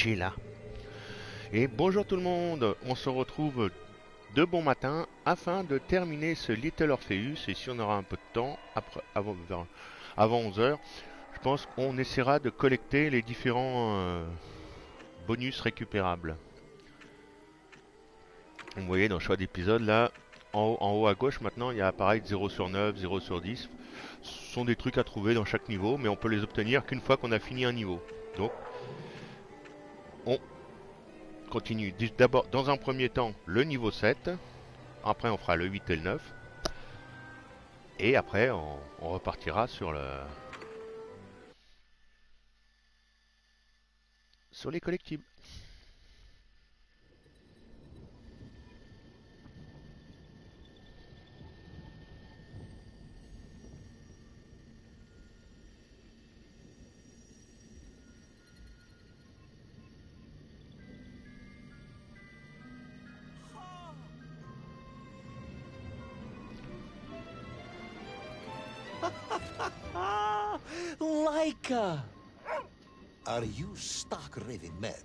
coucher là. Et bonjour tout le monde, on se retrouve de bon matin afin de terminer ce Little Orpheus. Et si on aura un peu de temps, avant 11 heures, je pense qu'on essaiera de collecter les différents bonus récupérables. Vous voyez dans le choix d'épisode là, en haut à gauche maintenant, il y a appareil 0 sur 9, 0 sur 10. Ce sont des trucs à trouver dans chaque niveau, mais on peut les obtenir qu'une fois qu'on a fini un niveau. Donc, on continue d'abord, dans un premier temps, le niveau 7. Après, on fera le 8 et le 9. Et après, on repartira sur les collectibles. Laika! Are you stark raving mad?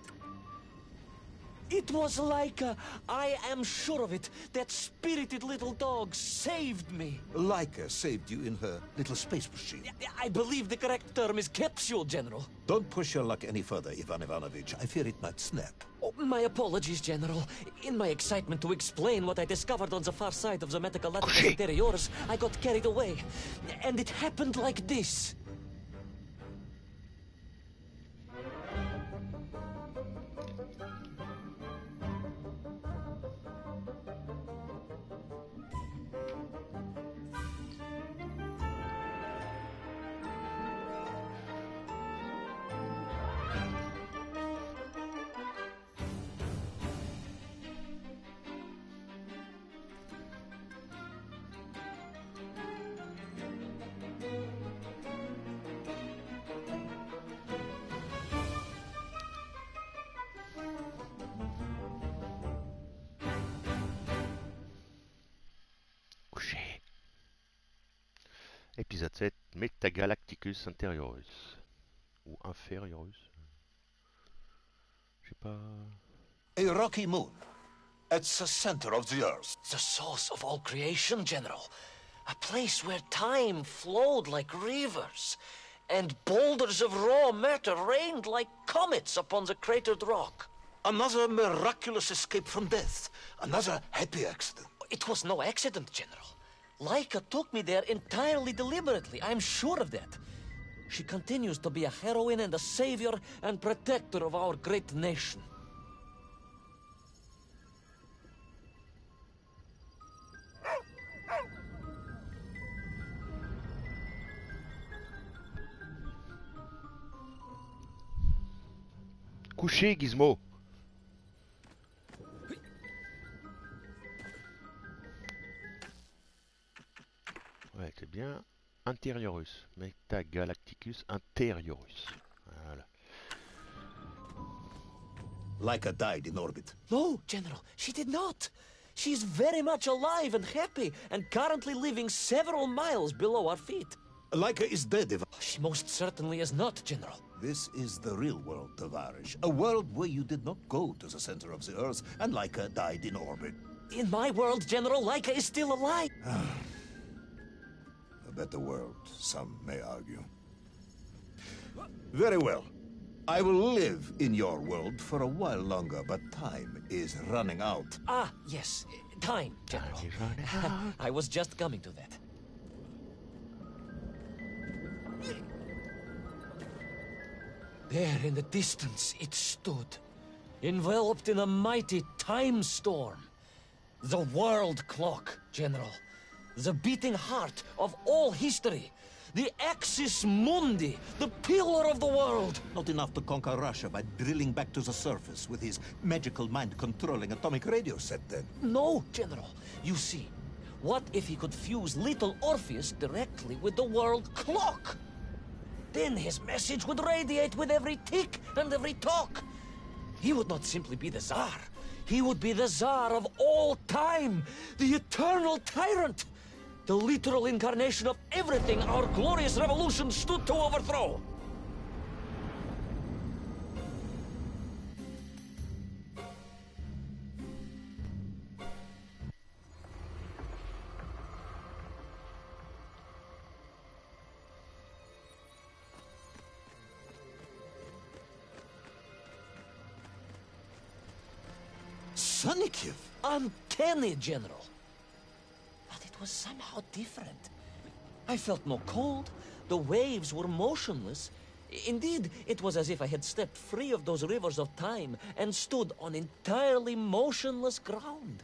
It was Laika! I am sure of it! That spirited little dog saved me! Laika saved you in her little space machine. I believe the correct term is capsule, General. Don't push your luck any further, Ivan Ivanovich. I fear it might snap. Oh, my apologies, General. In my excitement to explain what I discovered on the far side of the Metacalaticus Interiores, I got carried away. And it happened like this. Épisode 7, Metagalacticus Interiorus. Ou Inferiorus. Je sais pas... A rocky moon. It's the center of the Earth. The source of all creation, General. A place where time flowed like rivers, and boulders of raw matter rained like comets upon the cratered rock. Another miraculous escape from death. Another happy accident. It was no accident, General. Laika took me there entirely deliberately, I'm sure of that. She continues to be a heroine and a savior and protector of our great nation. Couché, Gizmo. Ouais, c'est bien. Interiorus. Metagalacticus Interiorus. Voilà. Laika died in orbit. No, General, she did not. She's very much alive and happy, and currently living several miles below our feet. Laika is dead, Ivan. She most certainly is not, General. This is the real world, Tavarish. A world where you did not go to the center of the Earth, and Laika died in orbit. In my world, General, Laika is still alive. A better world, some may argue. Very well. I will live in your world for a while longer, but time is running out. Ah, yes. Time, General. I was just coming to that. There in the distance it stood, enveloped in a mighty time storm. The world clock, General. The beating heart of all history. The Axis Mundi, the pillar of the world. Not enough to conquer Russia by drilling back to the surface with his magical mind-controlling atomic radio set, then. No, General. You see, what if he could fuse little Orpheus directly with the world clock? Then his message would radiate with every tick and every tock. He would not simply be the Tsar. He would be the Tsar of all time, the eternal tyrant, the literal incarnation of everything our glorious revolution stood to overthrow. Sonikiv! Uncanny, General. But it was somehow different. I felt no cold. The waves were motionless. Indeed, it was as if I had stepped free of those rivers of time and stood on entirely motionless ground.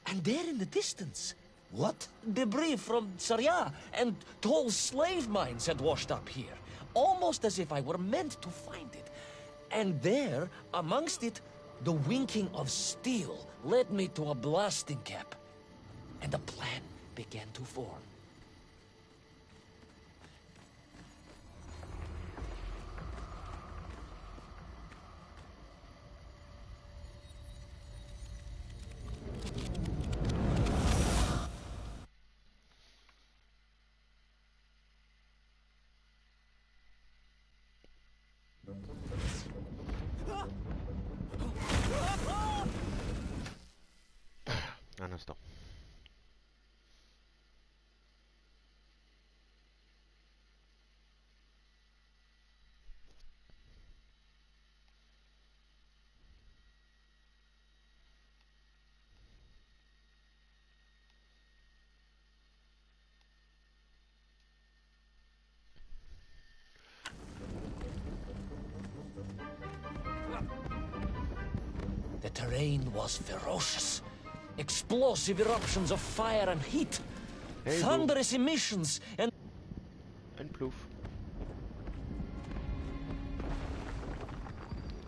And there in the distance, What? debris from Sarya and tall slave mines had washed up here, almost as if I were meant to find it. And there, amongst it, the winking of steel led me to a blasting cap, and a plan began to form. Un instant. The terrain was ferocious. Explosive eruptions of fire and heat. Hey, Thunderous emissions and... Une plouf.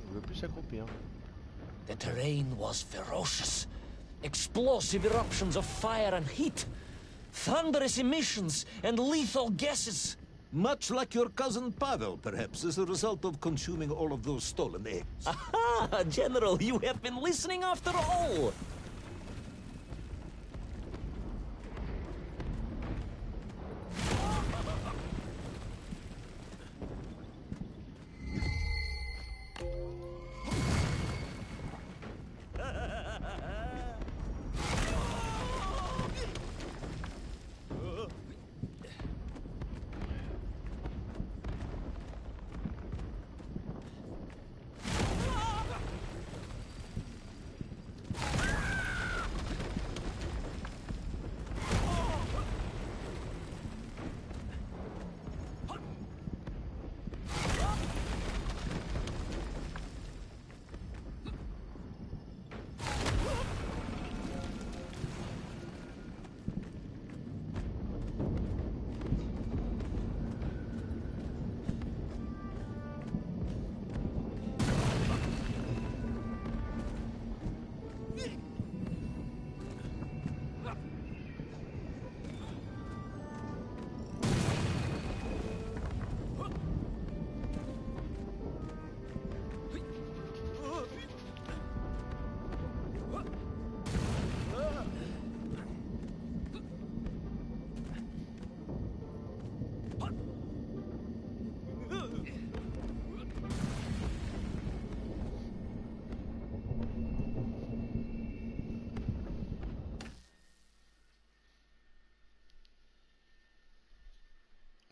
Il veut plus s'accroupir. The terrain was ferocious. Explosive eruptions of fire and heat. Thunderous emissions and lethal gases. Much like your cousin Pavel, perhaps, as a result of consuming all of those stolen eggs. Aha! General, you have been listening after all!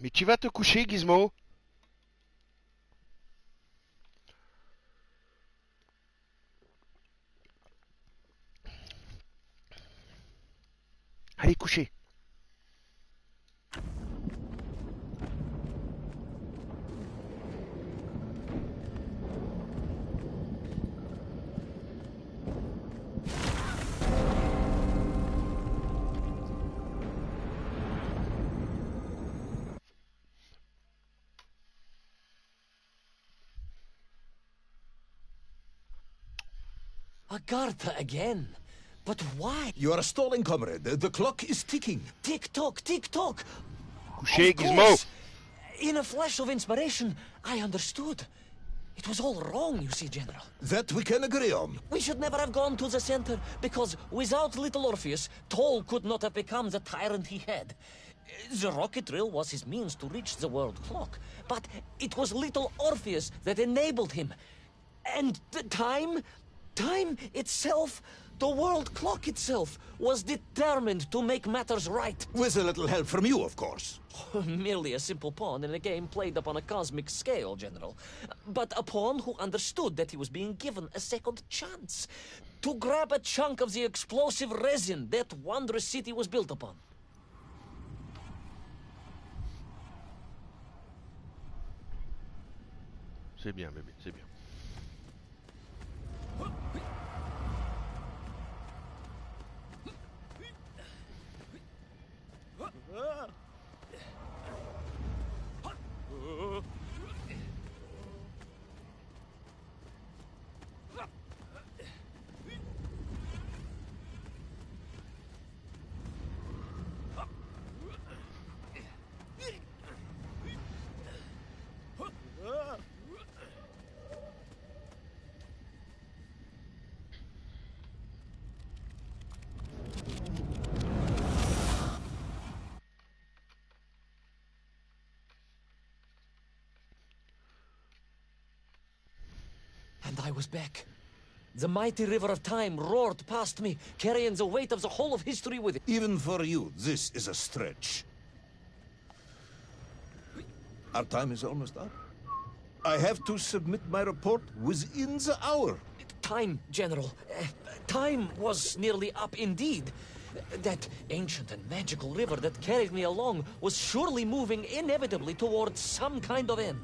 Mais tu vas te coucher, Gizmo? Allez, coucher. Agartha again. But why? You are stalling, comrade. The clock is ticking. Tick-tock, tick-tock. Coucher, Of Gizmo. course. In a flash of inspiration, I understood. It was all wrong, you see, General. That we can agree on. We should never have gone to the center, because without little Orpheus, Toll could not have become the tyrant he had. The rocket drill was his means to reach the world clock, but it was little Orpheus that enabled him. And the time itself The world clock itself was determined to make matters right. With a little help from you, of course. Merely a simple pawn in a game played upon a cosmic scale, General. But a pawn who understood that he was being given a second chance to grab a chunk of the explosive resin that wondrous city was built upon. C'est bien, bébé, c'est bien. And I was back. The mighty river of time roared past me, carrying the weight of the whole of history with it. Even for you, this is a stretch. Our time is almost up. I have to submit my report within the hour. Time, General. Time was nearly up indeed. That ancient and magical river that carried me along was surely moving inevitably towards some kind of end.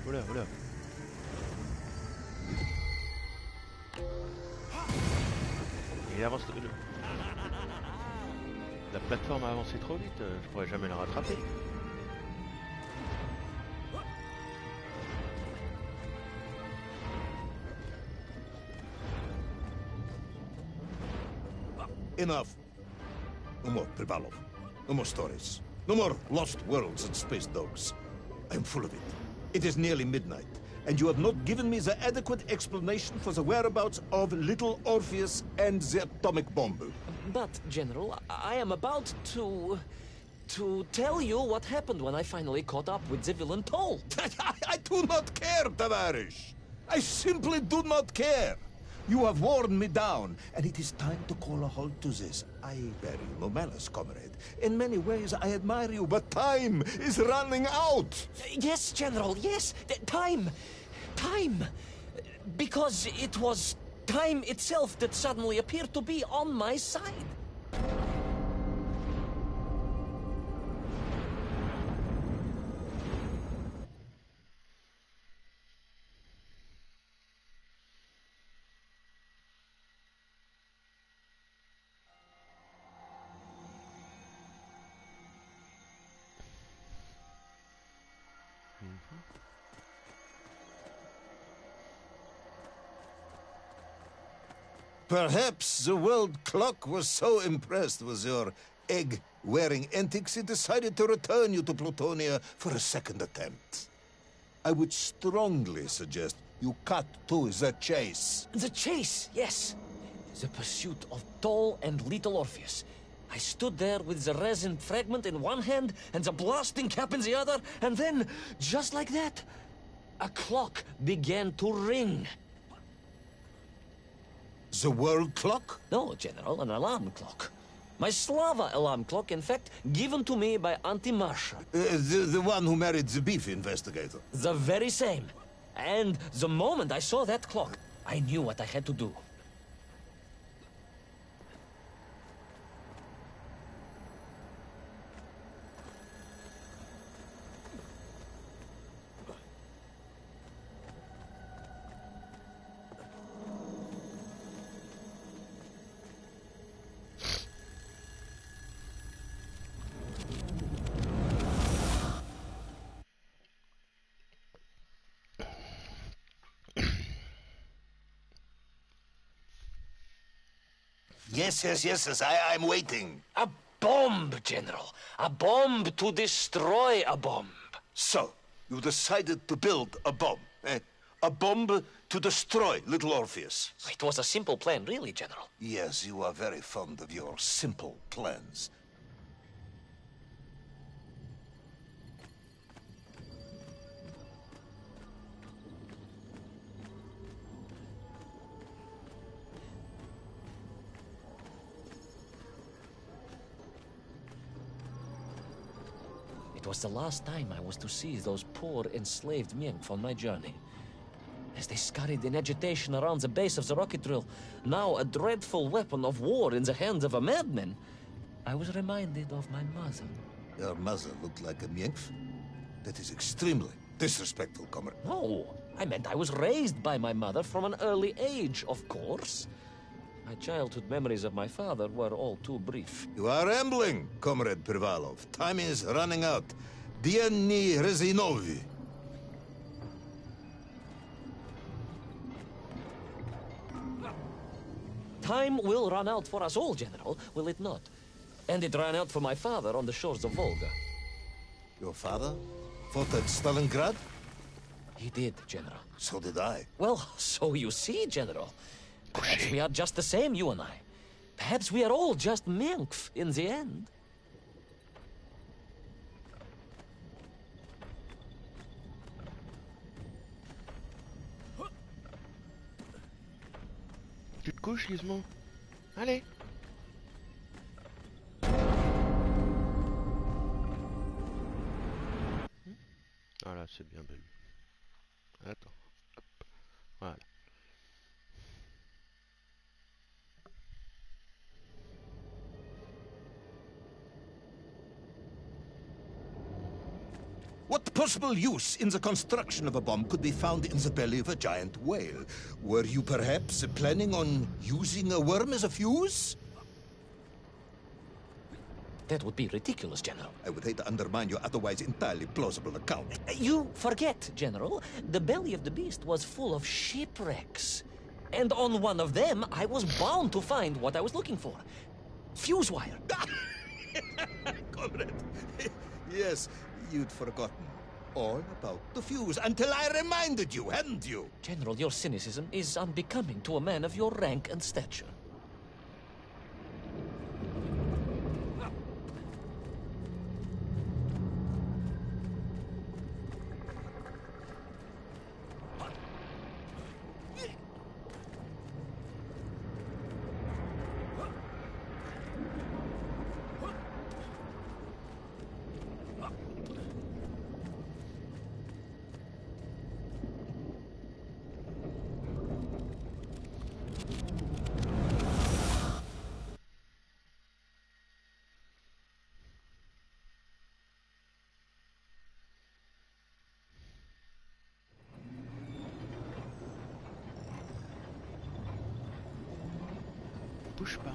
Voilà, voilà. Il avance. La plateforme a avancé trop vite, je pourrais jamais la rattraper. Enough. No more Privalov. No more stories. No more lost worlds and space dogs. I'm full of it. It is nearly midnight, and you have not given me the adequate explanation for the whereabouts of little Orpheus and the atomic bomb. But, General, I am about to tell you what happened when I finally caught up with the villain Toll. I do not care, Tavarish. I simply do not care. You have worn me down, and it is time to call a halt to this. I bear you no malice, comrade. In many ways, I admire you, but time is running out. Yes, General, yes. Time. Time. Because it was time itself that suddenly appeared to be on my side. Perhaps the world clock was so impressed with your egg-wearing antics it decided to return you to Plutonia for a second attempt. I would strongly suggest you cut to the chase. The chase, yes. The pursuit of Toll and little Orpheus. I stood there with the resin fragment in one hand and the blasting cap in the other, and then, just like that, a clock began to ring. The world clock? No, General, an alarm clock. My Slava alarm clock, in fact, given to me by Auntie Marsha. The one who married the beef investigator. The very same. And the moment I saw that clock, I knew what I had to do. Yes, I'm waiting. A bomb, General. A bomb to destroy a bomb. So, you decided to build a bomb, eh? A bomb to destroy little Orpheus. It was a simple plan, really, General. Yes, you are very fond of your simple plans. It was the last time I was to see those poor enslaved Mink on my journey. As they scurried in agitation around the base of the rocket drill, now a dreadful weapon of war in the hands of a madman, I was reminded of my mother. Your mother looked like a nymph? That is extremely disrespectful, comrade. No, I meant I was raised by my mother from an early age, of course. My childhood memories of my father were all too brief. You are rambling, Comrade Privalov. Time is running out. Diani Rezinovi. Time will run out for us all, General, will it not? And it ran out for my father on the shores of Volga. Your father fought at Stalingrad? He did, General. So did I. Well, so you see, General. Perhaps we are just the same, you and I. Perhaps we are all just Menkf in the end. Tu te couches, Gizmo? Allez. Voilà, c'est bien vu. Attends. Hop. Voilà. What possible use in the construction of a bomb could be found in the belly of a giant whale? Were you perhaps planning on using a worm as a fuse? That would be ridiculous, General. I would hate to undermine your otherwise entirely plausible account. You forget, General. The belly of the beast was full of shipwrecks. And on one of them, I was bound to find what I was looking for. Fuse wire. Comrade, yes, you'd forgotten all about the fuse until I reminded you, hadn't you? General, your cynicism is unbecoming to a man of your rank and stature. Bouge pas.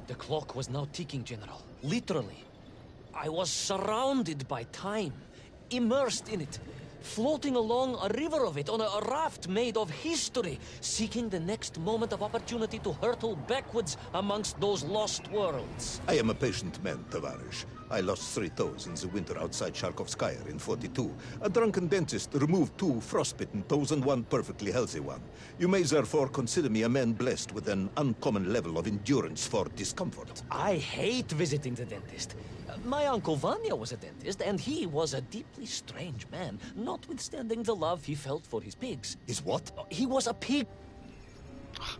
The clock was now ticking, General. Literally. I was surrounded by time, immersed in it, floating along a river of it on a raft made of history, seeking the next moment of opportunity to hurtle backwards amongst those lost worlds. I am a patient man, Tavarish. I lost 3 toes in the winter outside Sharkovskaya in 42. A drunken dentist removed 2 frostbitten toes and 1 perfectly healthy one. You may therefore consider me a man blessed with an uncommon level of endurance for discomfort. I hate visiting the dentist. My uncle Vanya was a dentist, and he was a deeply strange man, notwithstanding the love he felt for his pigs. Is what? He was a pig. Ah.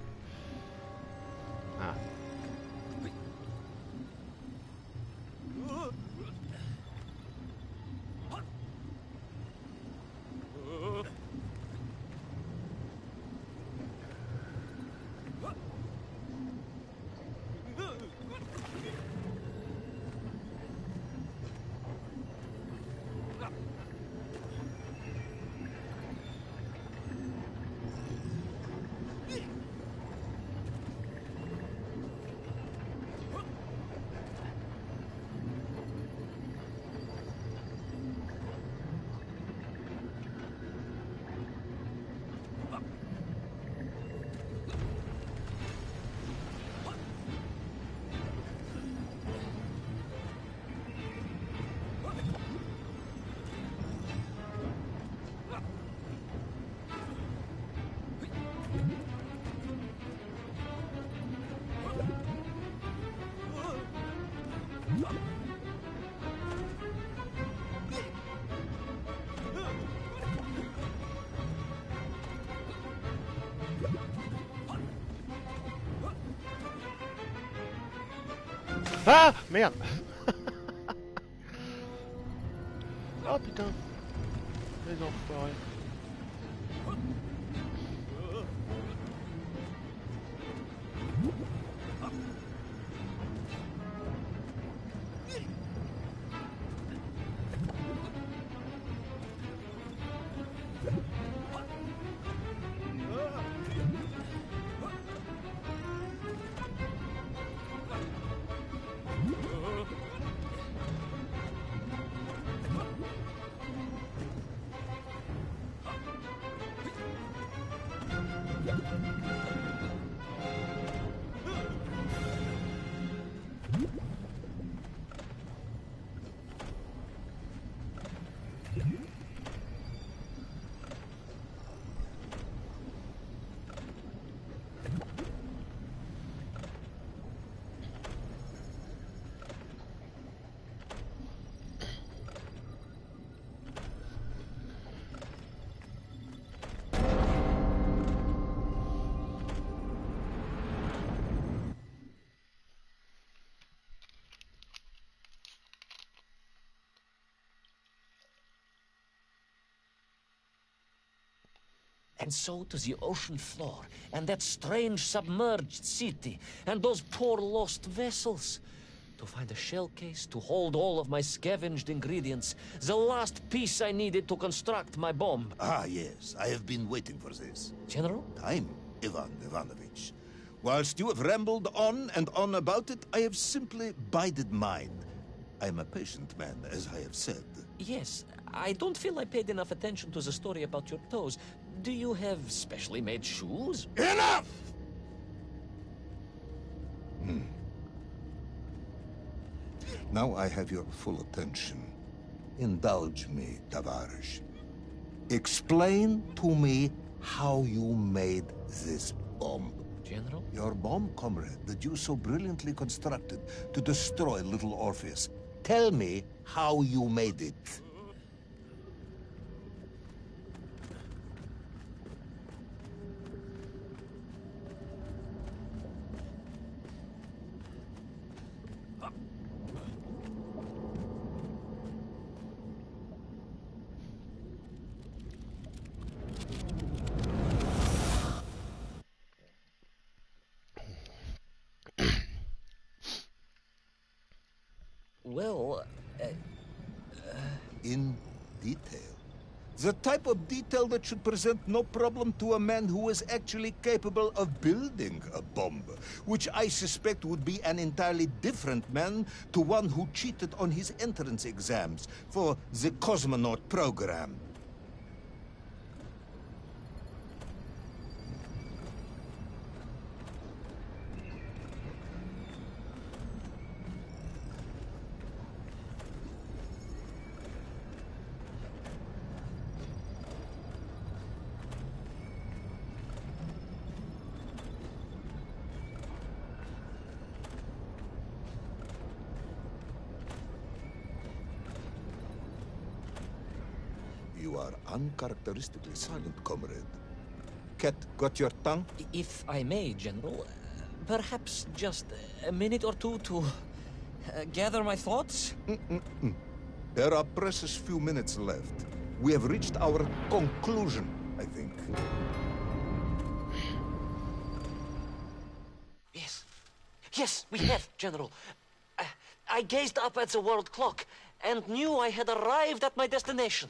Ah merde. Oh putain. Les enfoirés. And so to the ocean floor, and that strange submerged city, and those poor lost vessels. To find a shell case to hold all of my scavenged ingredients, the last piece I needed to construct my bomb. Ah, yes, I have been waiting for this. General? Time, Ivan Ivanovich. Whilst you have rambled on and on about it, I have simply bided mine. I am a patient man, as I have said. Yes, I don't feel I paid enough attention to the story about your toes. Do you have specially made shoes? Enough! Now I have your full attention. Indulge me, Tavares. Explain to me how you made this bomb. General? Your bomb, comrade, that you so brilliantly constructed to destroy little Orpheus. Tell me how you made it. Well, In detail. The type of detail that should present no problem to a man who is actually capable of building a bomb, which I suspect would be an entirely different man to one who cheated on his entrance exams for the cosmonaut program. You are uncharacteristically silent, comrade. Cat, got your tongue? if I may, General, perhaps just a minute or two to gather my thoughts? There are precious few minutes left. We have reached our conclusion, I think. Yes, we have, General. I gazed up at the world clock and knew I had arrived at my destination.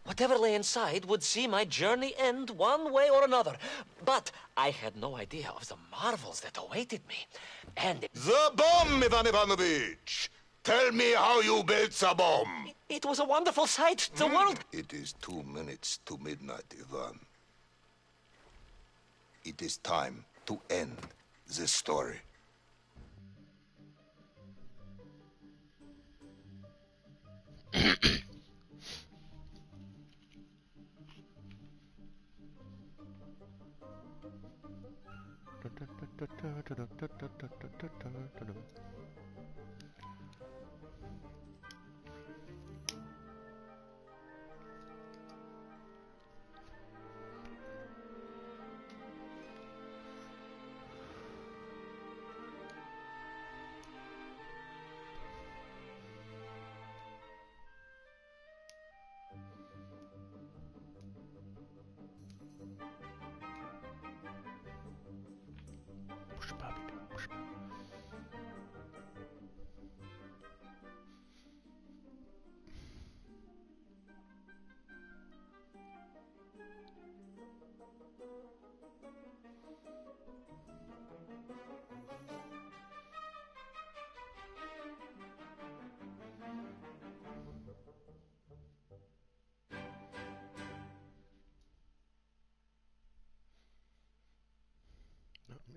Whatever lay inside would see my journey end one way or another. But I had no idea of the marvels that awaited me. And The bomb, Ivan Ivanovich! Tell me how you built the bomb! it was a wonderful sight. The world... It is 2 minutes to midnight, Ivan. It is time to end this story.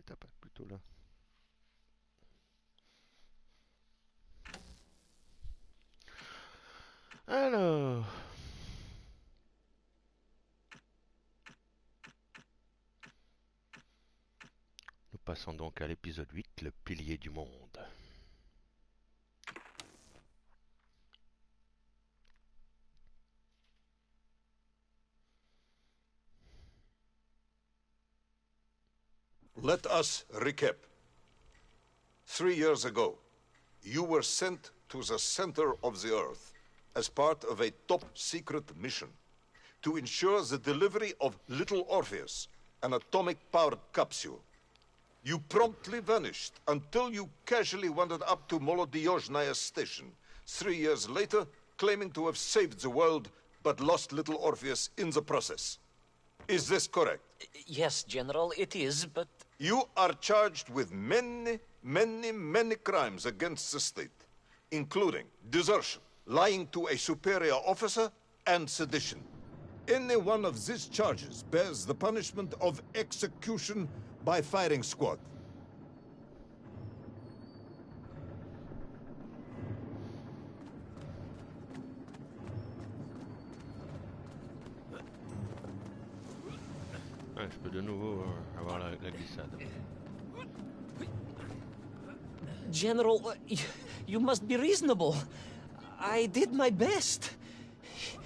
étape, plutôt là. Alors, nous passons donc à l'épisode 8, le pilier du monde. Let us recap. 3 years ago, you were sent to the center of the Earth as part of a top-secret mission to ensure the delivery of Little Orpheus, an atomic-powered capsule. You promptly vanished until you casually wandered up to Molodiyozhnaya's station 3 years later, claiming to have saved the world, but lost Little Orpheus in the process. Is this correct? Yes, General, it is, but... You are charged with many, many, many crimes against the state, including desertion, lying to a superior officer, and sedition. Any one of these charges bears the punishment of execution by firing squad. Ouais, je peux de nouveau avoir la glissade. General, you must be reasonable. I did my best.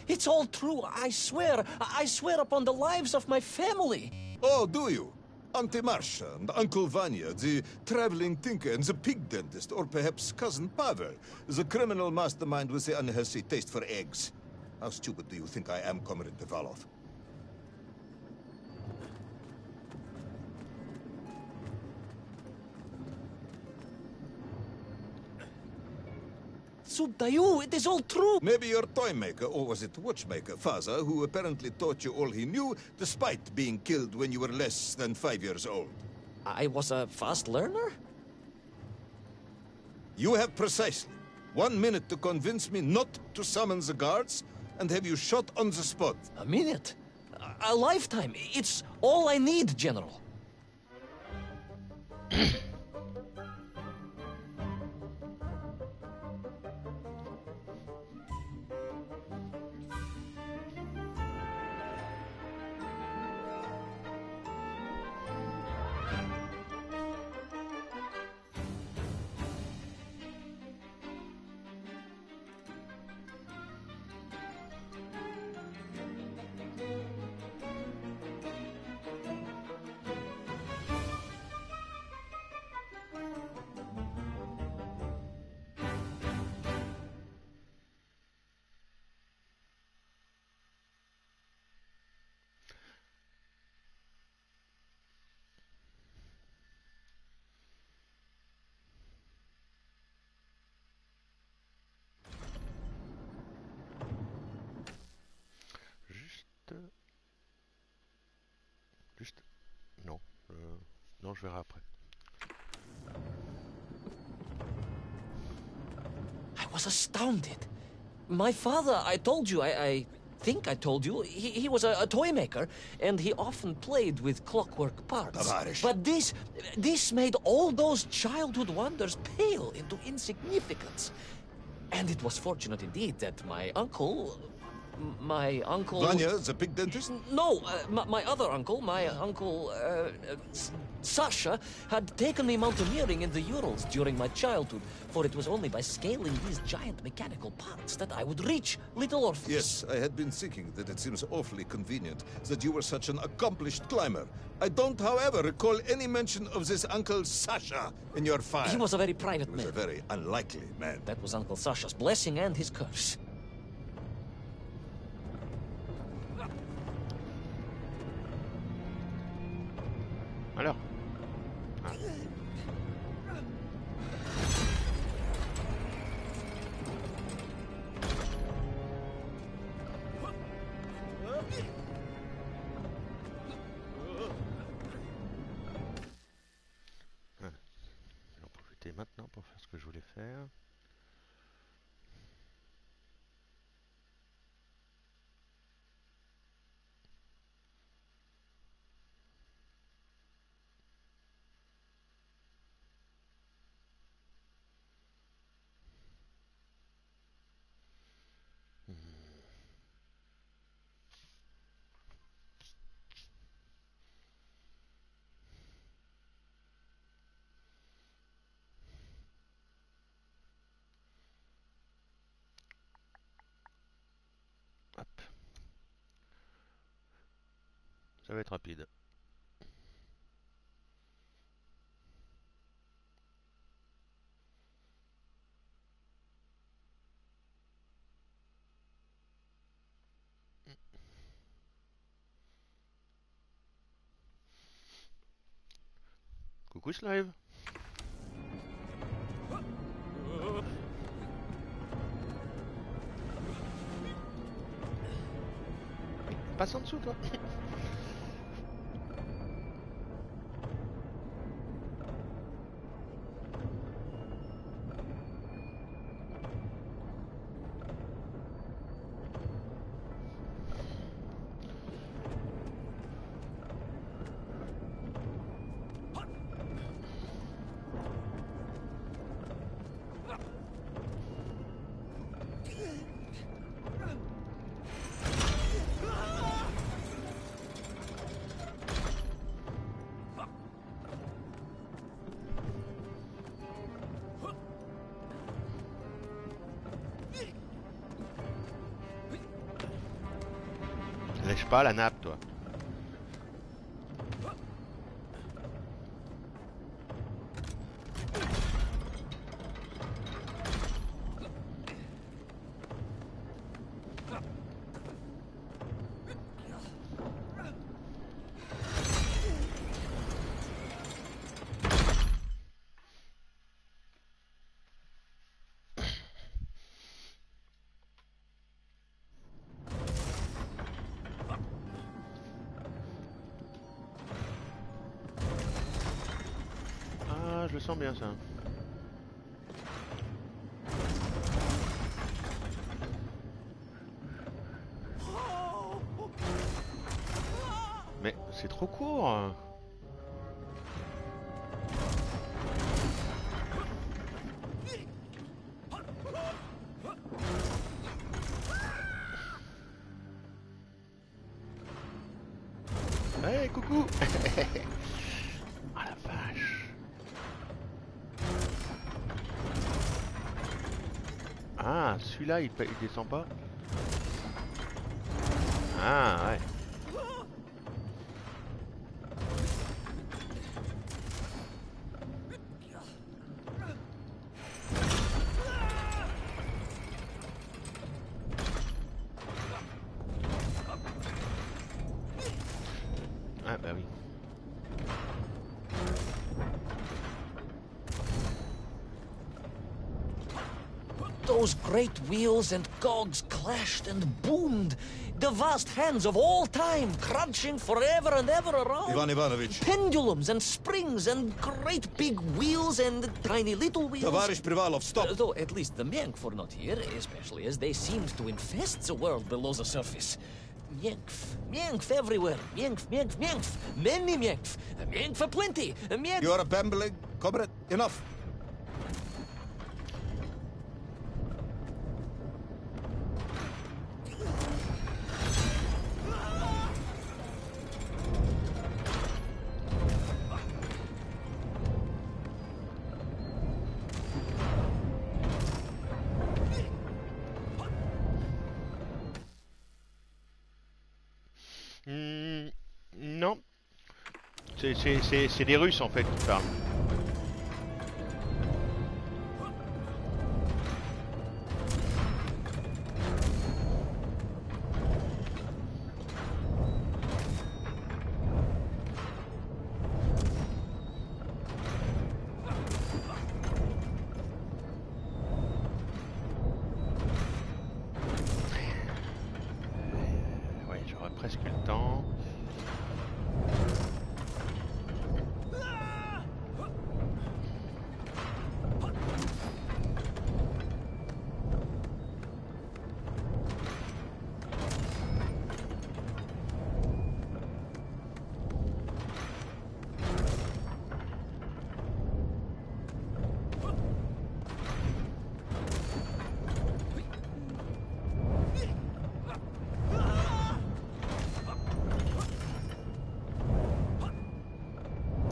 It's all true, I swear. I swear upon the lives of my family. Oh, do you? Auntie Marcia and Uncle Vanya, the traveling tinker and the pig dentist, or perhaps Cousin Pavel, the criminal mastermind with the unhealthy taste for eggs. How stupid do you think I am, Comrade Pivalov? Subdayu, it is all true. Maybe your toy maker, or was it watchmaker, Faza, who apparently taught you all he knew, despite being killed when you were less than 5 years old. I was a fast learner? You have precisely 1 minute to convince me not to summon the guards, and have you shot on the spot. A minute? A lifetime. It's all I need, General. Juste... Non. Non, je verrai après. I was astounded. My father, I told you, I think I told you, he was a toy maker, and he often played with clockwork parts. Tavarish. But this made all those childhood wonders pale into insignificance. And it was fortunate indeed that my uncle... Vanya, the pig dentist? No, my other uncle, Sasha, had taken me mountaineering in the Urals during my childhood, for it was only by scaling these giant mechanical parts that I would reach Little Orpheus. Yes, I had been thinking that it seems awfully convenient that you were such an accomplished climber. I don't, however, recall any mention of this Uncle Sasha in your file. He was a very private He was man. a very unlikely man. That was Uncle Sasha's blessing and his curse. Alors. Ah. Je vais en profiter maintenant pour faire ce que je voulais faire. Ça va être rapide. Coucou Slime. Passe en dessous toi. Lèche pas la nappe toi. Ah, je le sens bien ça. Mais c'est trop court. Hey, coucou. Ah la vache. Ah, celui-là, il descend pas. Ah, ouais. Ah, bah oui. Those great wheels and cogs clashed and boomed. The vast hands of all time crunching forever and ever around. Ivan Ivanovich. Pendulums and springs and great big wheels and tiny little wheels. Tavarish Privalov, stop! Though at least the Myenk were not here, especially as they seemed to infest the world below the surface. Myenkf, Myenkf everywhere. Myenkf, Myenkf, Myenkf. Many Myenkf. Myenkf aplenty. Myenkf. You are a bambling comrade. Enough. Non. C'est des Russes en fait qui parlent. Ouais, j'aurais presque eu le temps.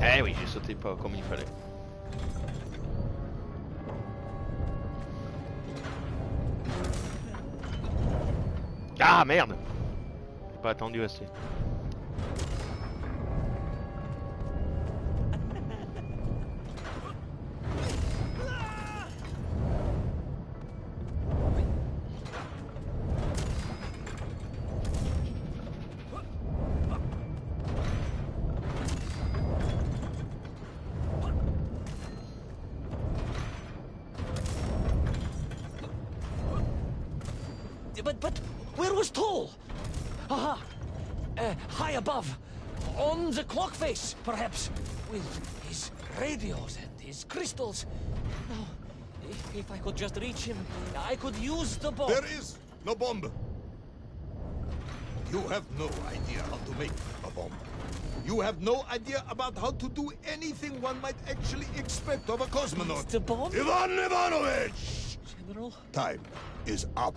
Eh oui, j'ai sauté pas comme il fallait. Ah merde! J'ai pas attendu assez. But where was Toll? Aha! High above. On the clock face, perhaps. With his radios and his crystals. Now, if I could just reach him, I could use the bomb. There is no bomb. You have no idea how to make a bomb. You have no idea about how to do anything one might actually expect of a cosmonaut. The bomb? Ivan Ivanovich! General? Time is up.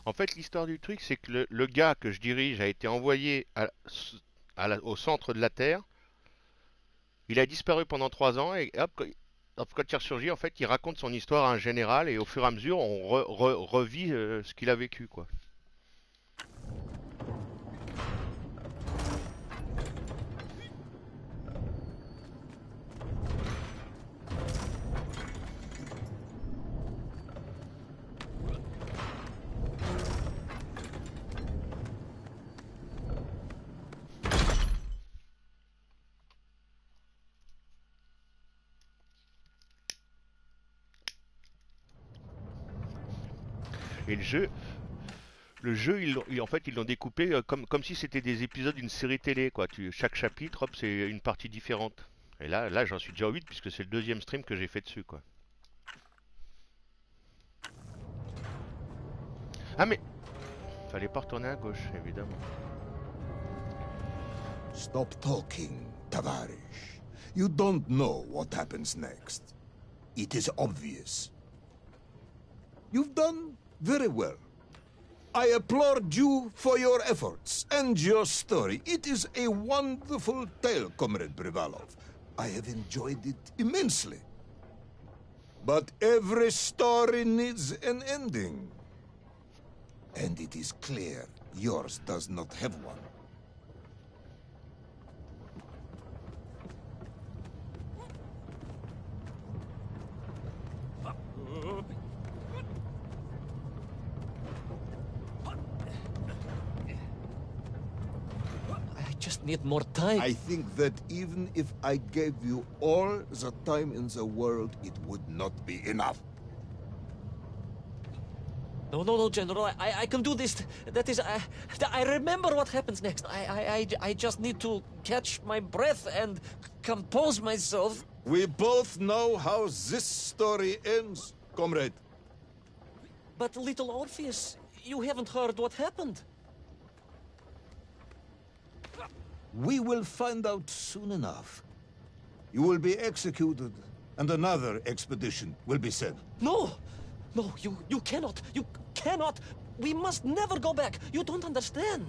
En fait, l'histoire du truc, c'est que le gars que je dirige a été envoyé au centre de la Terre. Il a disparu pendant 3 ans et hop, quand il ressurgit, en fait, il raconte son histoire à un général et au fur et à mesure, on revit ce qu'il a vécu, quoi. Et en fait, ils l'ont découpé comme si c'était des épisodes d'une série télé, quoi. Chaque chapitre, hop, c'est une partie différente. Et là, j'en suis déjà au 8 puisque c'est le deuxième stream que j'ai fait dessus, quoi. Ah mais, fallait pas retourner à gauche, évidemment. Stop talking, Tavarish. You don't know what happens next. It is obvious. You've done very well. I applaud you for your efforts and your story. It is a wonderful tale, Comrade Privalov. I have enjoyed it immensely. But every story needs an ending. And it is clear yours does not have one. I just need more time. I think that even if I gave you all the time in the world, it would not be enough. No, General. I can do this. That is, I remember what happens next. I just need to catch my breath and compose myself. We both know how this story ends, comrade. But little Orpheus, you haven't heard what happened. We will find out soon enough. You will be executed, and another expedition will be sent. No, you cannot. You cannot. We must never go back. You don't understand.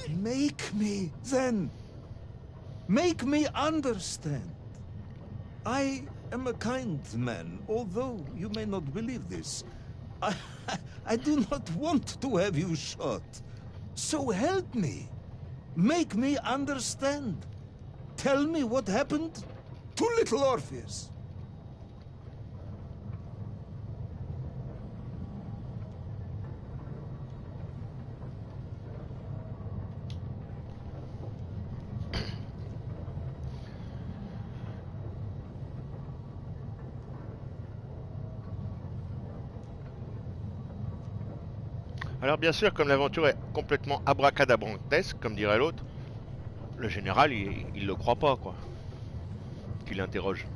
Make me, then. Make me understand. I am a kind man, although you may not believe this. I do not want to have you shot. So help me. Make me understand. Tell me what happened to little Orpheus. Alors bien sûr, comme l'aventure est complètement abracadabrantesque, comme dirait l'autre, le général, il le croit pas, quoi. Qu'il interroge.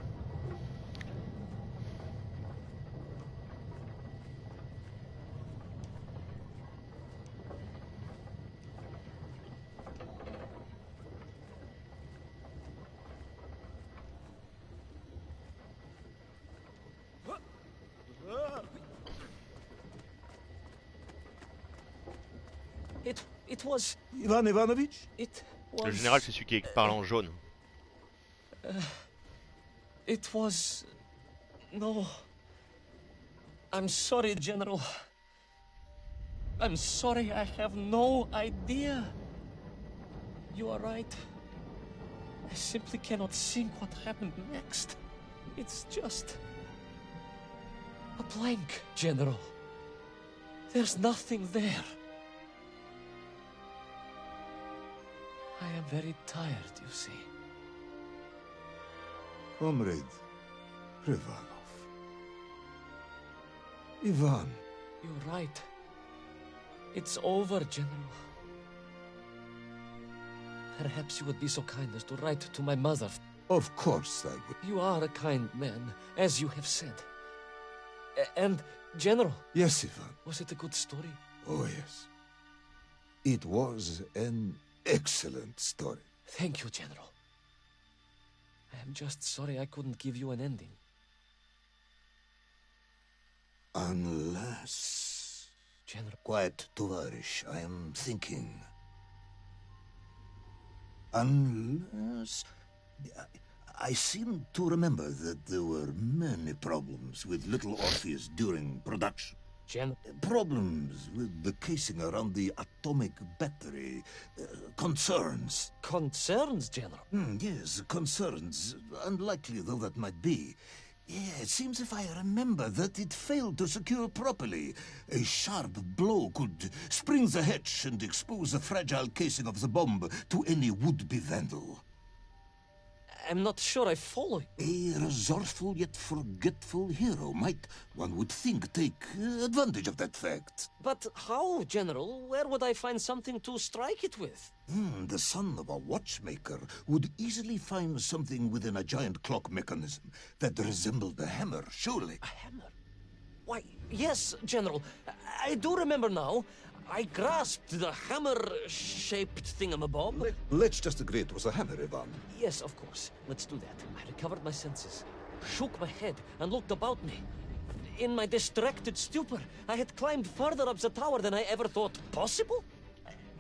It was... Ivan Ivanovich? It was... Le général, c'est celui qui parle en jaune. It was... No. I'm sorry, General. I'm sorry, I have no idea. You are right. I simply cannot think what happened next. It's just... a blank, General. There's nothing there. I am very tired, you see. Comrade Privalov. Ivan. You're right. It's over, General. Perhaps you would be so kind as to write to my mother. Of course I would. You are a kind man, as you have said. And, General, Yes, Ivan. was it a good story? Oh, yes. It was an excellent story. Thank you, General. I am just sorry I couldn't give you an ending. Unless... General, Quiet, Tovarish. I am thinking. Unless... I seem to remember that there were many problems with little Orpheus during production. General, Problems with the casing around the atomic battery. Concerns. concerns, General. Yes, concerns. Unlikely though that might be. Yeah, it seems if I remember that it failed to secure properly. A sharp blow could spring the hatch and expose the fragile casing of the bomb to any would-be vandal. I'm not sure I follow you. A resourceful yet forgetful hero might, one would think, take advantage of that fact. But how, General? Where would I find something to strike it with? The son of a watchmaker would easily find something within a giant clock mechanism that resembled a hammer, surely. A hammer? Why, yes, General. I do remember now. I grasped the hammer-shaped thingamabob. Let's just agree it was a hammer, Ivan. Yes, of course. Let's do that. I recovered my senses, shook my head, and looked about me. In my distracted stupor, I had climbed further up the tower than I ever thought possible.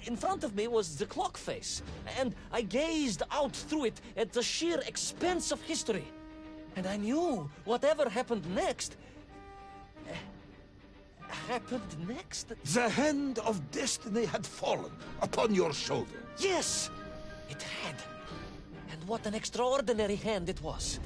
In front of me was the clock face, and I gazed out through it at the sheer expanse of history. And I knew whatever happened next... happened next? The hand of destiny had fallen upon your shoulder. Yes! It had. And what an extraordinary hand it was.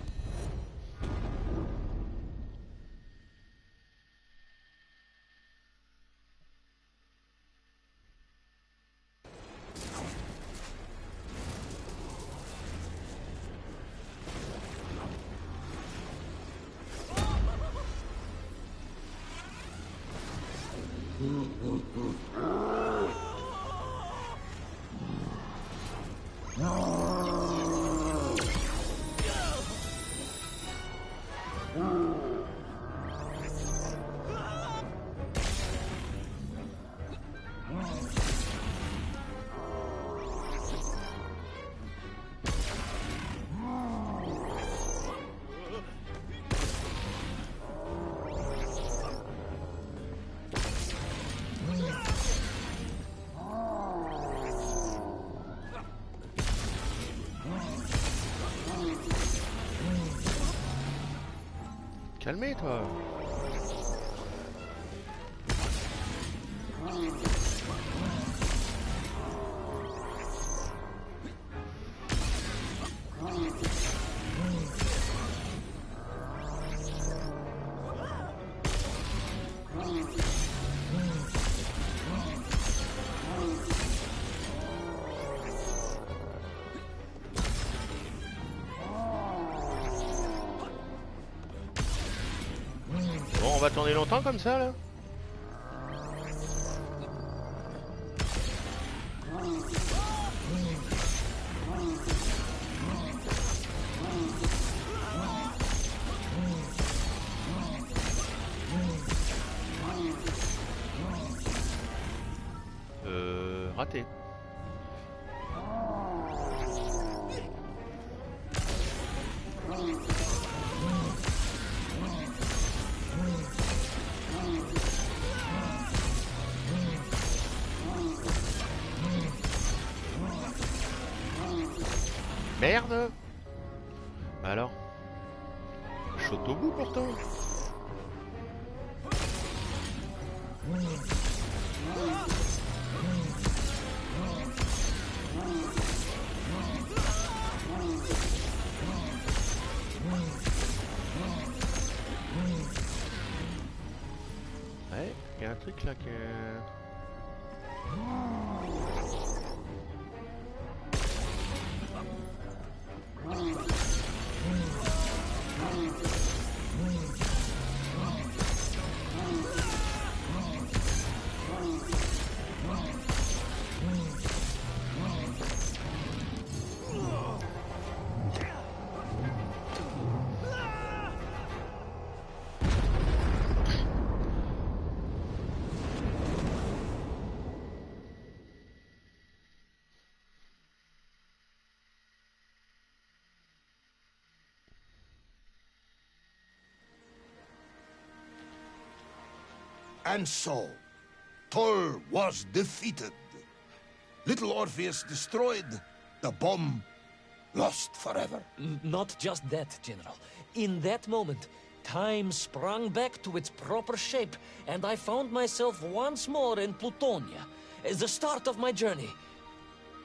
Calmez-toi. Bon, on va tourner longtemps comme ça là? Raté. Merde. Alors, saute au bout pourtant. Ouais, y a un truc là que... And so, Thor was defeated. Little Orpheus destroyed. The bomb lost forever. Not just that, General. In that moment, time sprung back to its proper shape, and I found myself once more in Plutonia, the start of my journey.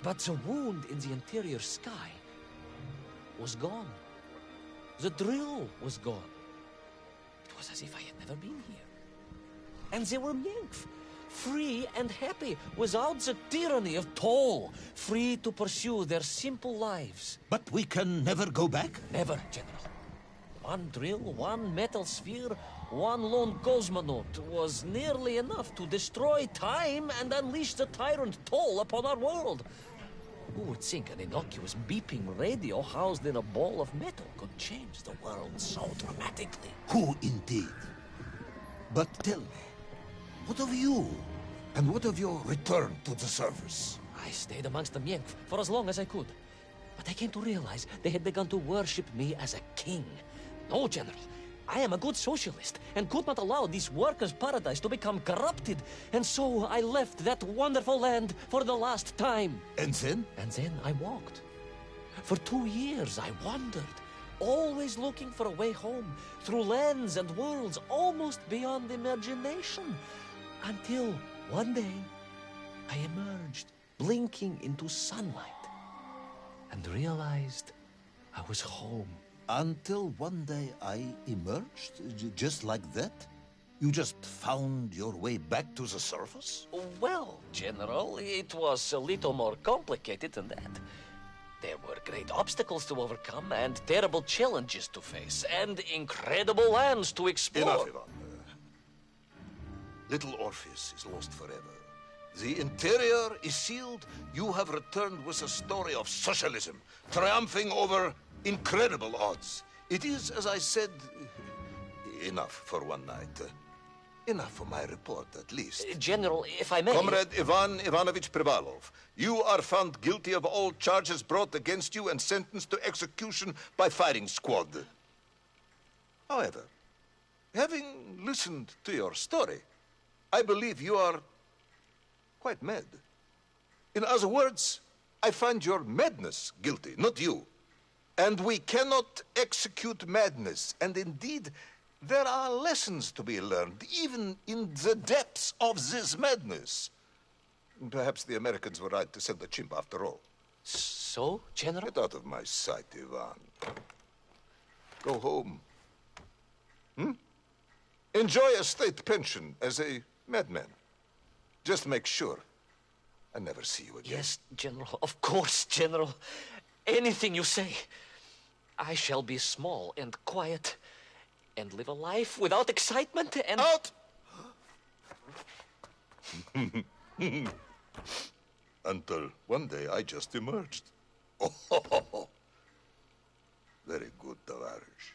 But the wound in the interior sky was gone. The drill was gone. It was as if I had never been here. And they were nymph, free and happy, without the tyranny of toll, free to pursue their simple lives. But we can never go back? Never, General. One drill, one metal sphere, one lone cosmonaut was nearly enough to destroy time and unleash the tyrant toll upon our world. Who would think an innocuous beeping radio housed in a ball of metal could change the world so dramatically? Who indeed? But tell me, what of you? And what of your return to the surface? I stayed amongst the Mienk for as long as I could. But I came to realize they had begun to worship me as a king. No, General. I am a good socialist and could not allow this workers' paradise to become corrupted. And so I left that wonderful land for the last time. And then? And then I walked. For 2 years I wandered, always looking for a way home, through lands and worlds almost beyond imagination. Until one day, I emerged, blinking into sunlight, and realized I was home. Until one day I emerged, just like that? You just found your way back to the surface? Well, General, it was a little more complicated than that. There were great obstacles to overcome, and terrible challenges to face, and incredible lands to explore. Enough, Ivan. Little Orpheus is lost forever. The interior is sealed. You have returned with a story of socialism, triumphing over incredible odds. It is, as I said, enough for one night. Enough for my report, at least. General, if I may... Comrade Ivan Ivanovich Privalov, you are found guilty of all charges brought against you and sentenced to execution by firing squad. However, having listened to your story, I believe you are quite mad. In other words, I find your madness guilty, not you. And we cannot execute madness. And indeed, there are lessons to be learned, even in the depths of this madness. Perhaps the Americans were right to send the chimp after all. So, General? Get out of my sight, Ivan. Go home. Enjoy a state pension as a madman. Just make sure I never see you again. Yes, General. Of course, General. Anything you say. I shall be small and quiet and live a life without excitement and... Out! Until one day I just emerged. Oh, very good, Tavarish.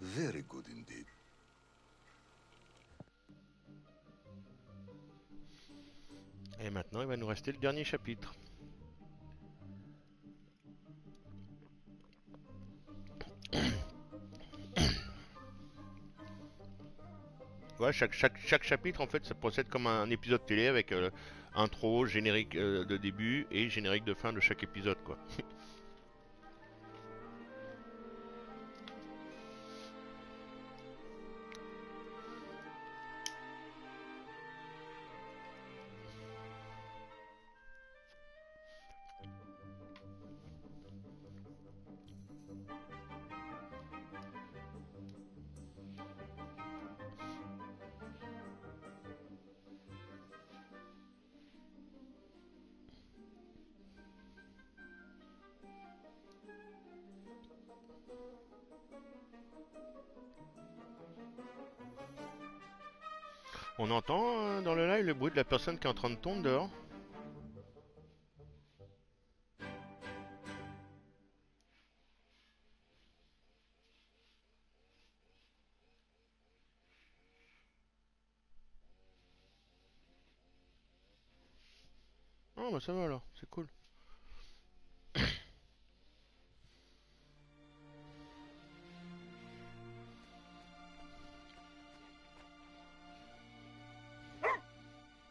Very good indeed. Et maintenant, il va nous rester le dernier chapitre. Ouais, chaque chapitre, en fait, ça procède comme un épisode télé avec intro, générique de début et générique de fin de chaque épisode, quoi. On entend dans le live le bruit de la personne qui est en train de tomber dehors. Ah bah ça va alors, c'est cool.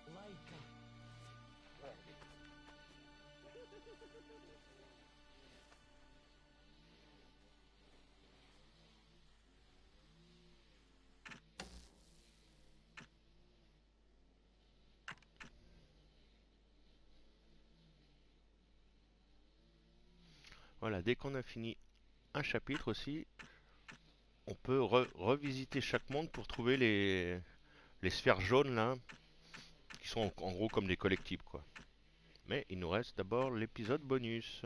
Laika. Voilà, dès qu'on a fini un chapitre aussi, on peut revisiter chaque monde pour trouver les sphères jaunes là, qui sont en gros comme des collectibles quoi. Mais il nous reste d'abord l'épisode bonus.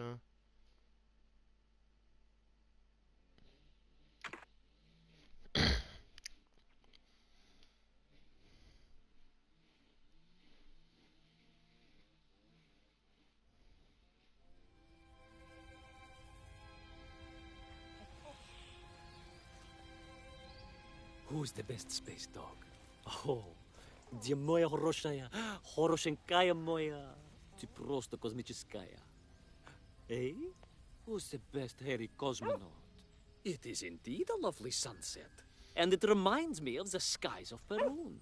Who's the best space dog? Oh, где моя хорошая, хорошенькая моя, ты просто космическая. Eh? Who's the best hairy cosmonaut? It is indeed a lovely sunset, and it reminds me of the skies of Peru.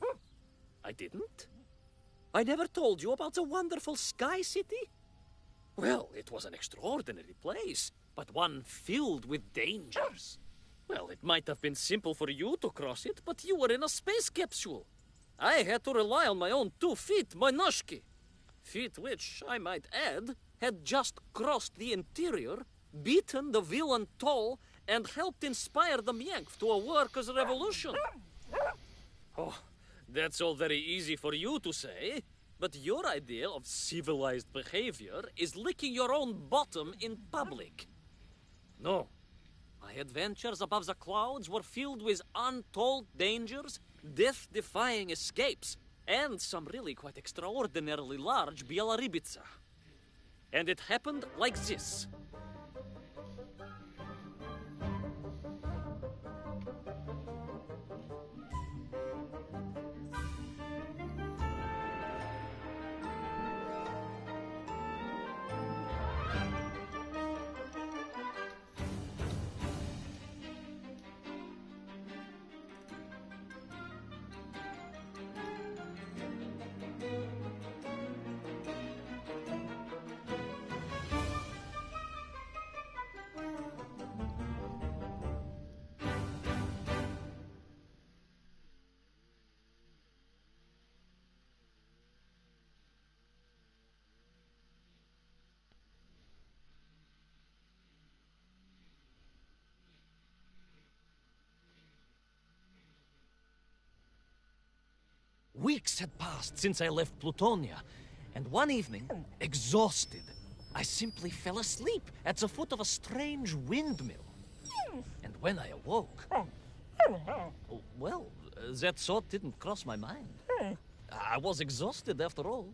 I didn't? I never told you about the wonderful Sky City? Well, it was an extraordinary place, but one filled with dangers. Well, it might have been simple for you to cross it, but you were in a space capsule. I had to rely on my own 2 feet, my noshki. Feet which, I might add, had just crossed the interior, beaten the villain Toll, and helped inspire the Myank to a workers' revolution. Oh, that's all very easy for you to say, but your idea of civilized behavior is licking your own bottom in public. No. My adventures above the clouds were filled with untold dangers, death-defying escapes, and some really quite extraordinarily large Bielorybitsa. And it happened like this. Weeks had passed since I left Plutonia, and one evening, exhausted, I simply fell asleep at the foot of a strange windmill. And when I awoke, well, that thought didn't cross my mind. I was exhausted after all.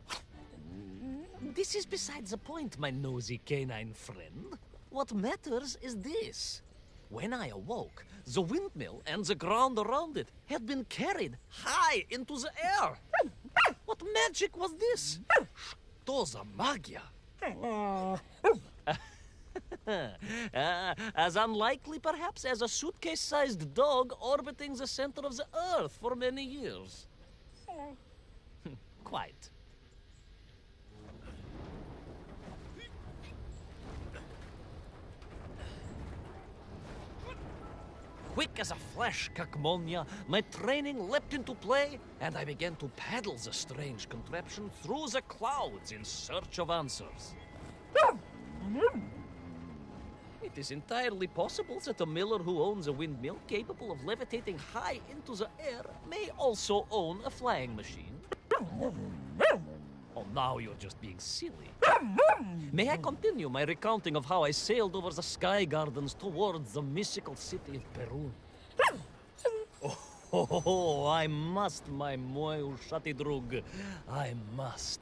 This is besides the point, my nosy canine friend. What matters is this. When I awoke, the windmill and the ground around it had been carried high into the air. What magic was this? Что за магия? As unlikely, perhaps, as a suitcase-sized dog orbiting the center of the Earth for many years. Quite. Quick as a flash, Kakmonia, my training leapt into play, and I began to paddle the strange contraption through the clouds in search of answers. It is entirely possible that a miller who owns a windmill capable of levitating high into the air may also own a flying machine. Oh, now you're just being silly. May I continue my recounting of how I sailed over the sky gardens towards the mystical city of Peru? Oh, I must, my moi ushati drug. I must.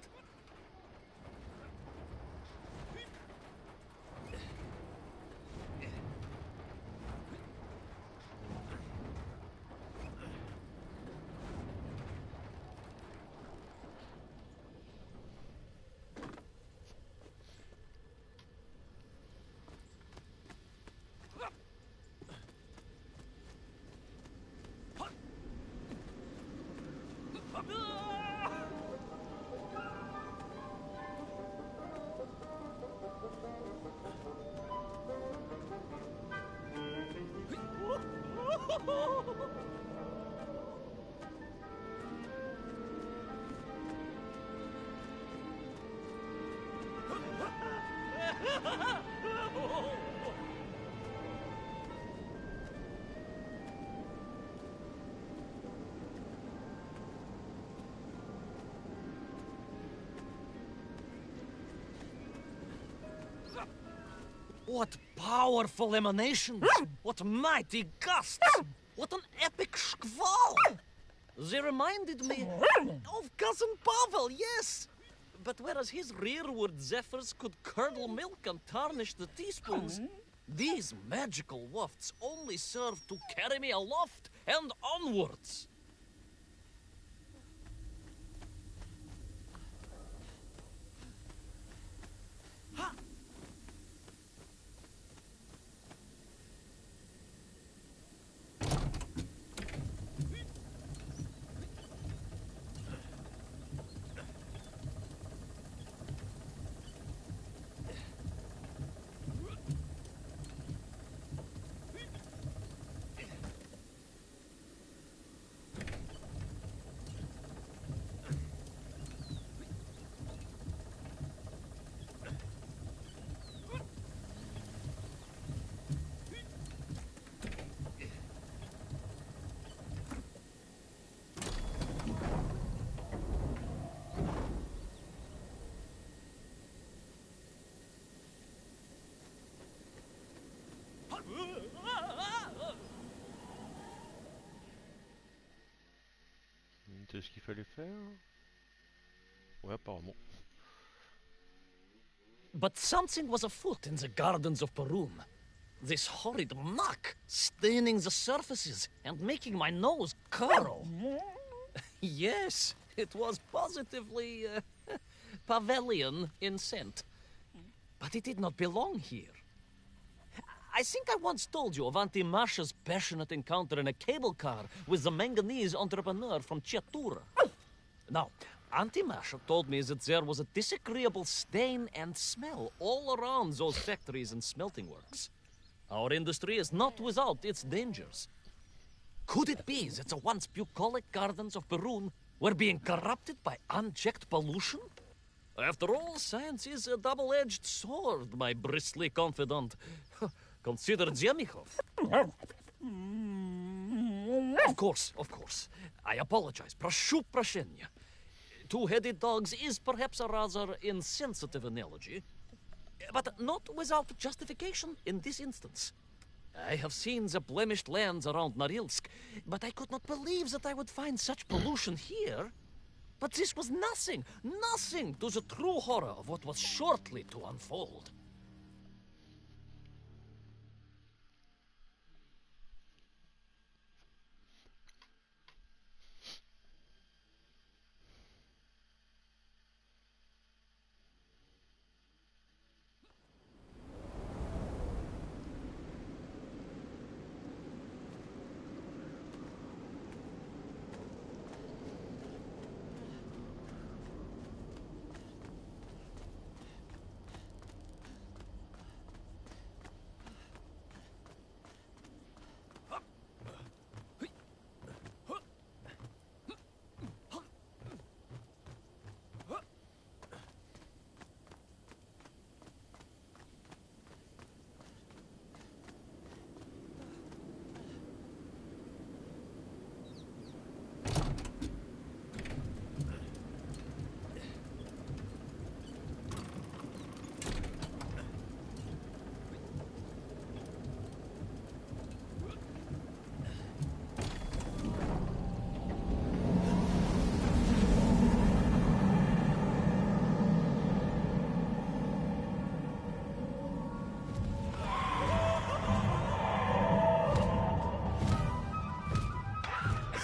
What powerful emanations! What mighty gusts! What an epic squall! They reminded me of Cousin Pavel, yes! But whereas his rearward zephyrs could curdle milk and tarnish the teaspoons, these magical wafts only serve to carry me aloft and onwards. C'est ce qu'il fallait faire. Ouais, apparemment. But something was afoot in the gardens of Perun. This horrid muck, staining the surfaces and making my nose curl. Yes, it was positively Pavelian in scent. But it did not belong here. I think I once told you of Auntie Masha's passionate encounter in a cable car with the manganese entrepreneur from Chiatura. Now, Auntie Masha told me that there was a disagreeable stain and smell all around those factories and smelting works. Our industry is not without its dangers. Could it be that the once bucolic gardens of Perun were being corrupted by unchecked pollution? After all, science is a double-edged sword, my bristly confidant. Consider Zemikov. Of course. I apologize. Прошу прощения. Two-headed dogs is perhaps a rather insensitive analogy, but not without justification in this instance. I have seen the blemished lands around Norilsk, but I could not believe that I would find such pollution here. But this was nothing to the true horror of what was shortly to unfold.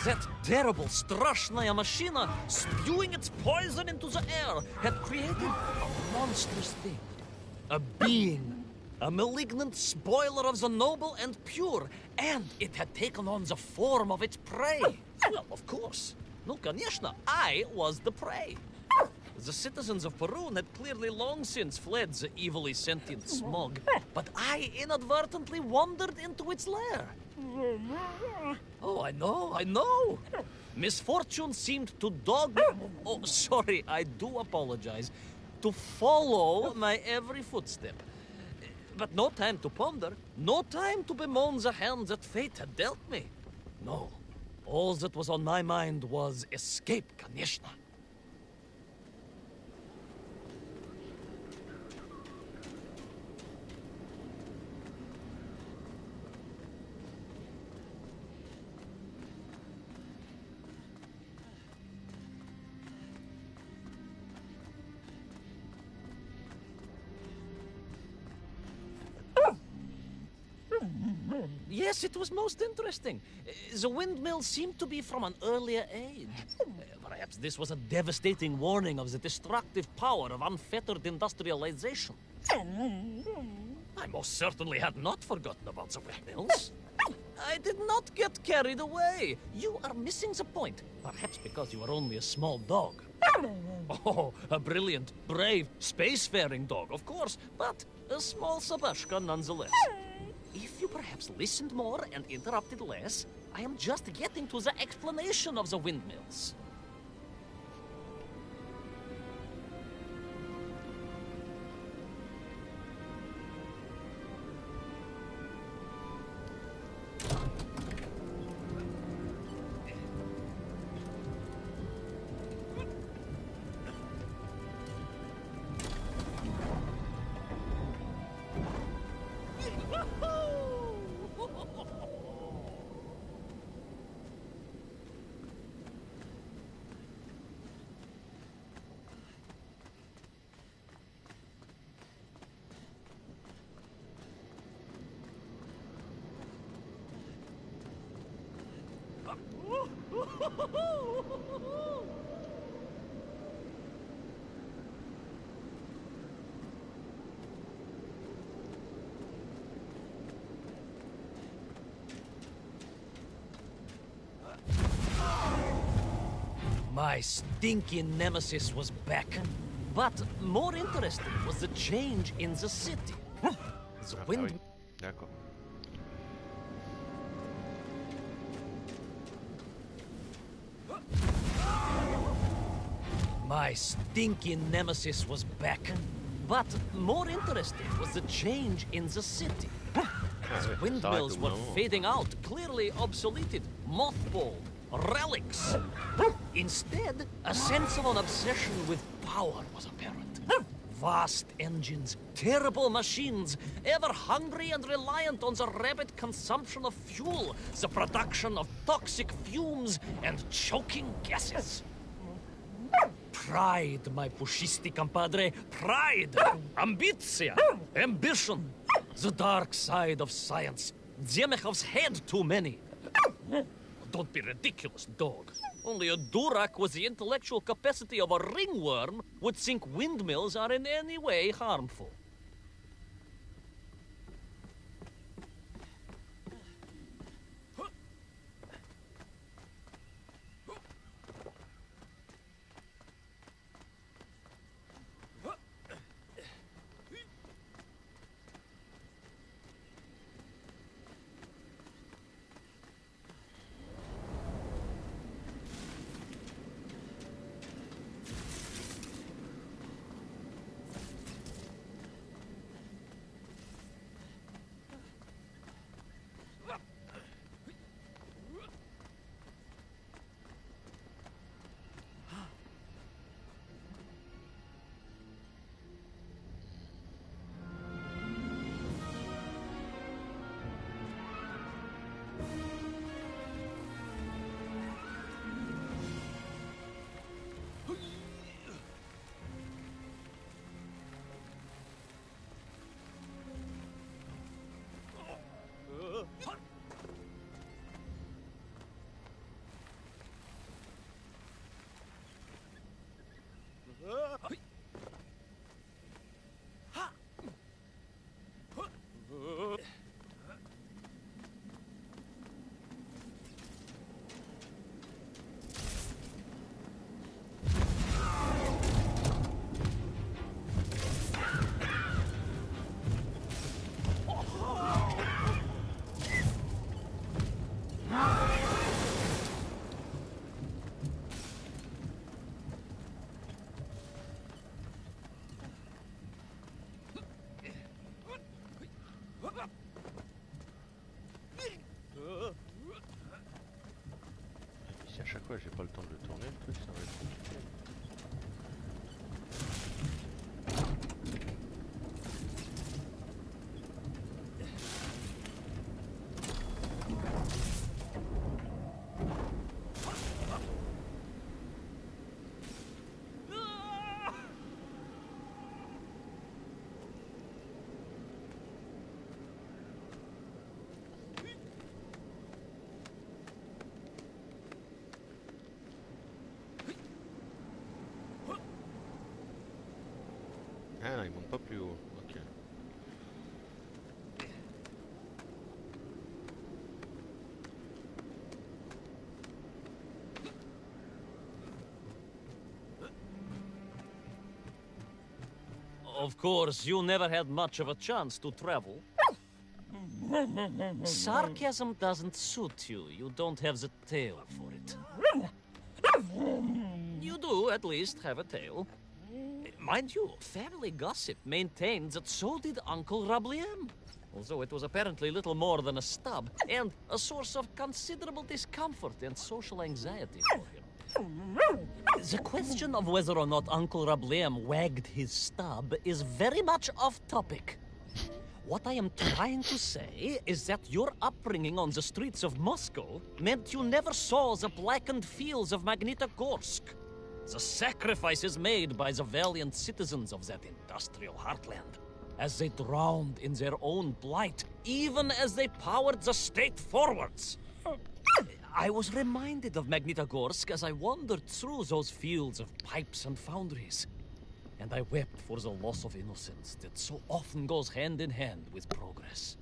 That terrible Strashnaya machina, spewing its poison into the air, had created a monstrous thing. A being. A malignant spoiler of the noble and pure. And it had taken on the form of its prey. Well, of course. No, конечно, I was the prey. The citizens of Perun had clearly long since fled the evilly sentient smog, but I inadvertently wandered into its lair. Oh, I know. Misfortune seemed to dog... Oh, sorry, I do apologize. To follow my every footstep. But no time to ponder, no time to bemoan the hand that fate had dealt me. No, all that was on my mind was escape, конечно. Yes, it was most interesting. The windmill seemed to be from an earlier age. Perhaps this was a devastating warning of the destructive power of unfettered industrialization. I most certainly had not forgotten about the windmills. I did not get carried away. You are missing the point. Perhaps because you are only a small dog. Oh, a brilliant, brave, spacefaring dog, of course, but a small Sabashka nonetheless. If you perhaps listened more and interrupted less, I am just getting to the explanation of the windmills. My stinking nemesis was back. But more interesting was the change in the city. The Ah, bah wind... oui, d'accord. My stinking nemesis was back. But more interesting was the change in the city. The ouais, windmills ça arrête au were bout d'un moment. fading out, clearly obsoleted, mothballed, relics. Instead, a sense of an obsession with power was apparent. Vast engines, terrible machines, ever hungry and reliant on the rapid consumption of fuel, the production of toxic fumes and choking gases. Pride, my pushisti compadre, pride, ambitia, ambition, the dark side of science. Zemechov's had too many. Don't be ridiculous, dog. Only a Durak with the intellectual capacity of a ringworm would think windmills are in any way harmful. chaque fois j'ai pas le temps de le tourner le truc, ça va être compliqué. Ah non, il monte pas plus haut. Ok. Of course, you never had much of a chance to travel. Sarcasm doesn't suit you. You don't have the tail for it. You do, at least, have a tail. Mind you, family gossip maintained that so did Uncle Rabliem. Although it was apparently little more than a stub, and a source of considerable discomfort and social anxiety for him. The question of whether or not Uncle Rabliem wagged his stub is very much off topic. What I am trying to say is that your upbringing on the streets of Moscow meant you never saw the blackened fields of Magnitogorsk. The sacrifices made by the valiant citizens of that industrial heartland, as they drowned in their own blight, even as they powered the state forwards. I was reminded of Magnitogorsk as I wandered through those fields of pipes and foundries, and I wept for the loss of innocence that so often goes hand in hand with progress.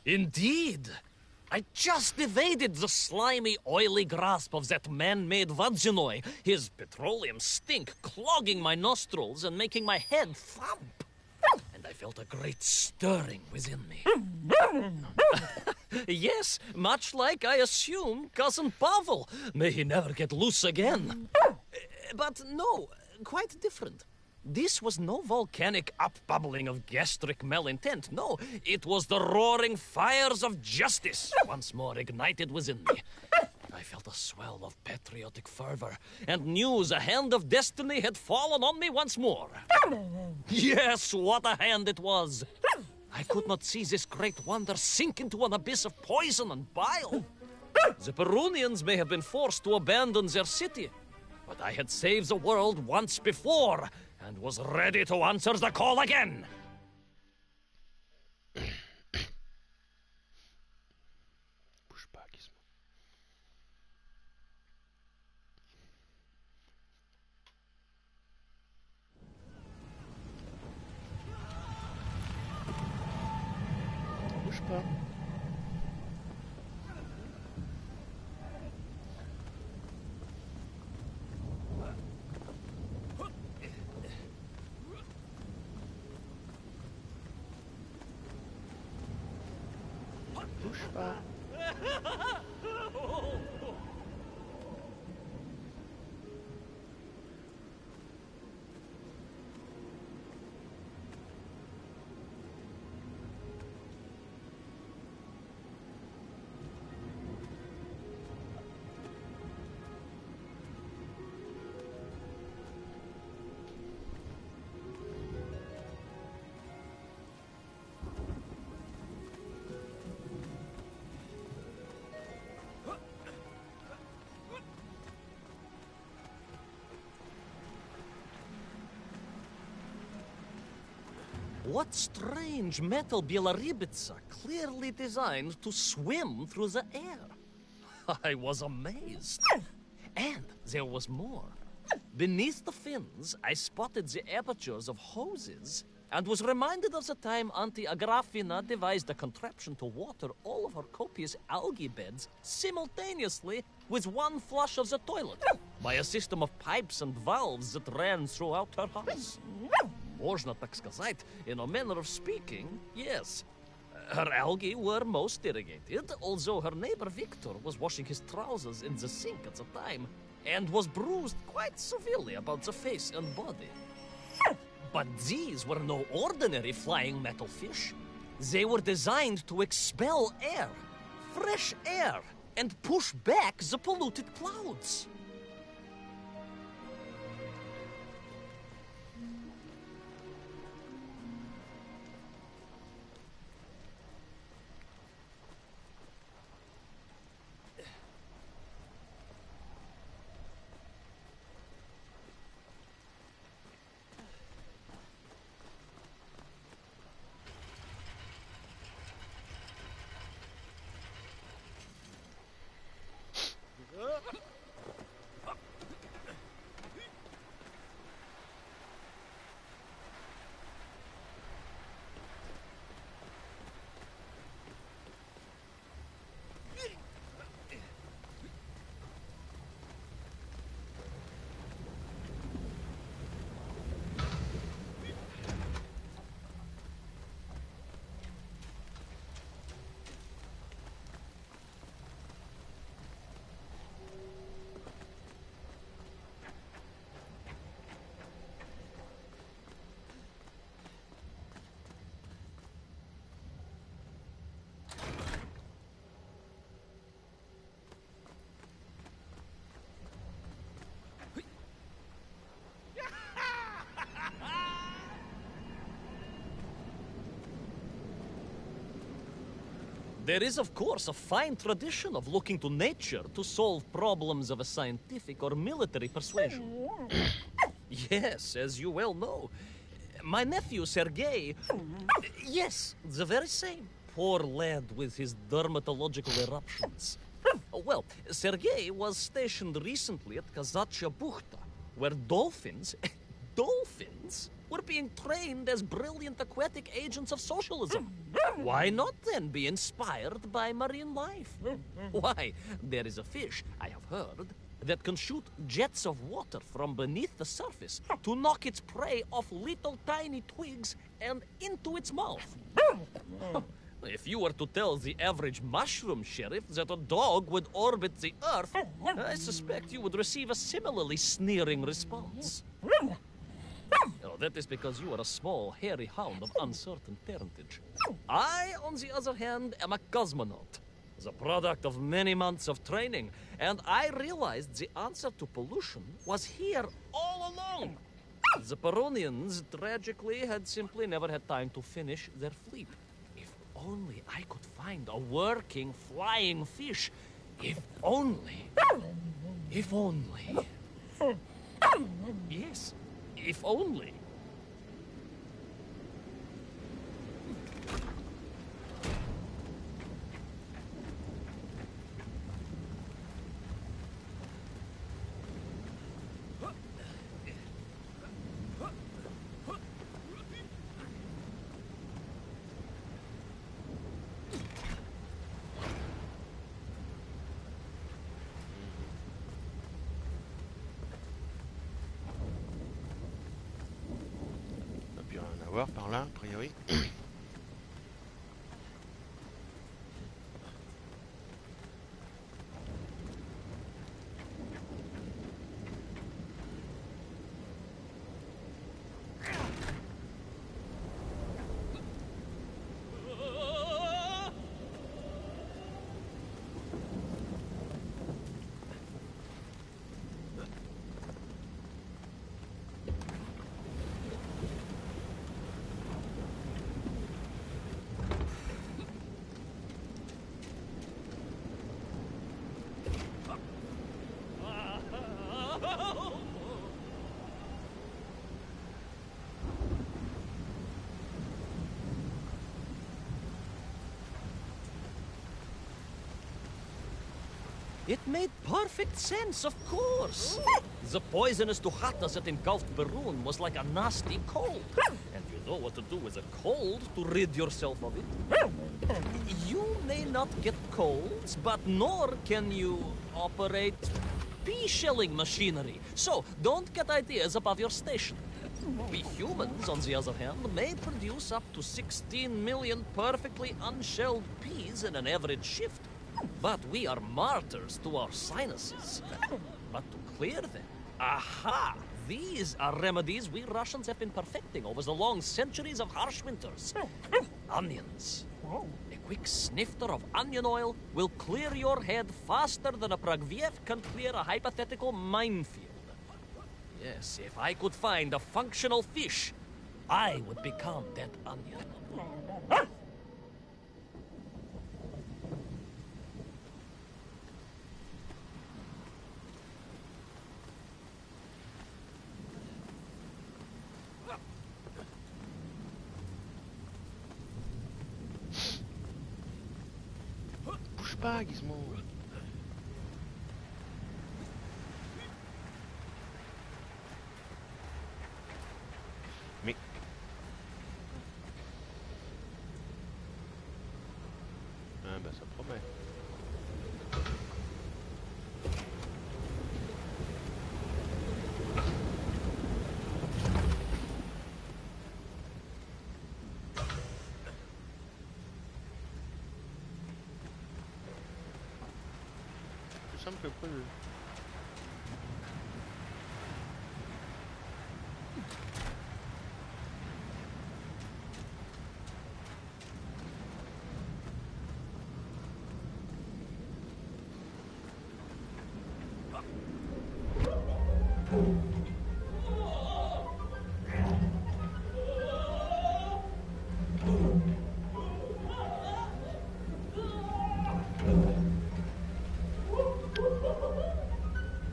Indeed! I just evaded the slimy, oily grasp of that man-made Vadzinoi, his petroleum stink clogging my nostrils and making my head thump. And I felt a great stirring within me. Yes, much like, I assume, Cousin Pavel. May he never get loose again. But no, quite different. This was no volcanic upbubbling of gastric malintent. No, it was the roaring fires of justice once more ignited within me. I felt a swell of patriotic fervor and knew the hand of destiny had fallen on me once more. Yes, what a hand it was! I could not see this great wonder sink into an abyss of poison and bile. The Perunians may have been forced to abandon their city, but I had saved the world once before and was ready to answer the call again. Bouge pas, Gizmo. pas. Bouge pas. What strange metal Bielaribitsa clearly designed to swim through the air? I was amazed. And there was more. Beneath the fins, I spotted the apertures of hoses and was reminded of the time Auntie Agrafina devised a contraption to water all of her copious algae beds simultaneously with one flush of the toilet by a system of pipes and valves that ran throughout her house. Можно так сказать, in a manner of speaking, yes. Her algae were most irrigated, although her neighbor Victor was washing his trousers in the sink at the time and was bruised quite severely about the face and body. But these were no ordinary flying metal fish. They were designed to expel air, fresh air, and push back the polluted clouds. There is, of course, a fine tradition of looking to nature to solve problems of a scientific or military persuasion. Yes, as you well know. My nephew, Sergei... Yes, the very same. Poor lad with his dermatological eruptions. Well, Sergei was stationed recently at Kazachya Bukhta, where dolphins... dolphins? Were being trained as brilliant aquatic agents of socialism. Why not then be inspired by marine life? Why, there is a fish, I have heard, that can shoot jets of water from beneath the surface to knock its prey off little tiny twigs and into its mouth. If you were to tell the average mushroom sheriff that a dog would orbit the Earth, I suspect you would receive a similarly sneering response. Oh, that is because you are a small, hairy hound of uncertain parentage. I, on the other hand, am a cosmonaut, the product of many months of training, and I realized the answer to pollution was here all along. The Peronians, tragically, had simply never had time to finish their fleet. If only I could find a working, flying fish. If only. If only. Yes. If only. va voir par là, a priori. It made perfect sense, of course. The poisonous Duhatas that engulfed Barun was like a nasty cold. And you know what to do with a cold to rid yourself of it. You may not get colds, but nor can you operate pea-shelling machinery. So don't get ideas above your station. We humans, on the other hand, may produce up to 16 million perfectly unshelled peas in an average shift. But we are martyrs to our sinuses. But to clear them, aha! These are remedies we Russians have been perfecting over the long centuries of harsh winters. Onions. A quick snifter of onion oil will clear your head faster than a Pragviev can clear a hypothetical minefield. Yes, if I could find a functional fish, I would become that onion. Bouge pas, Gizmo. Mais... Ah bah ça promet. Plus simple que prévu.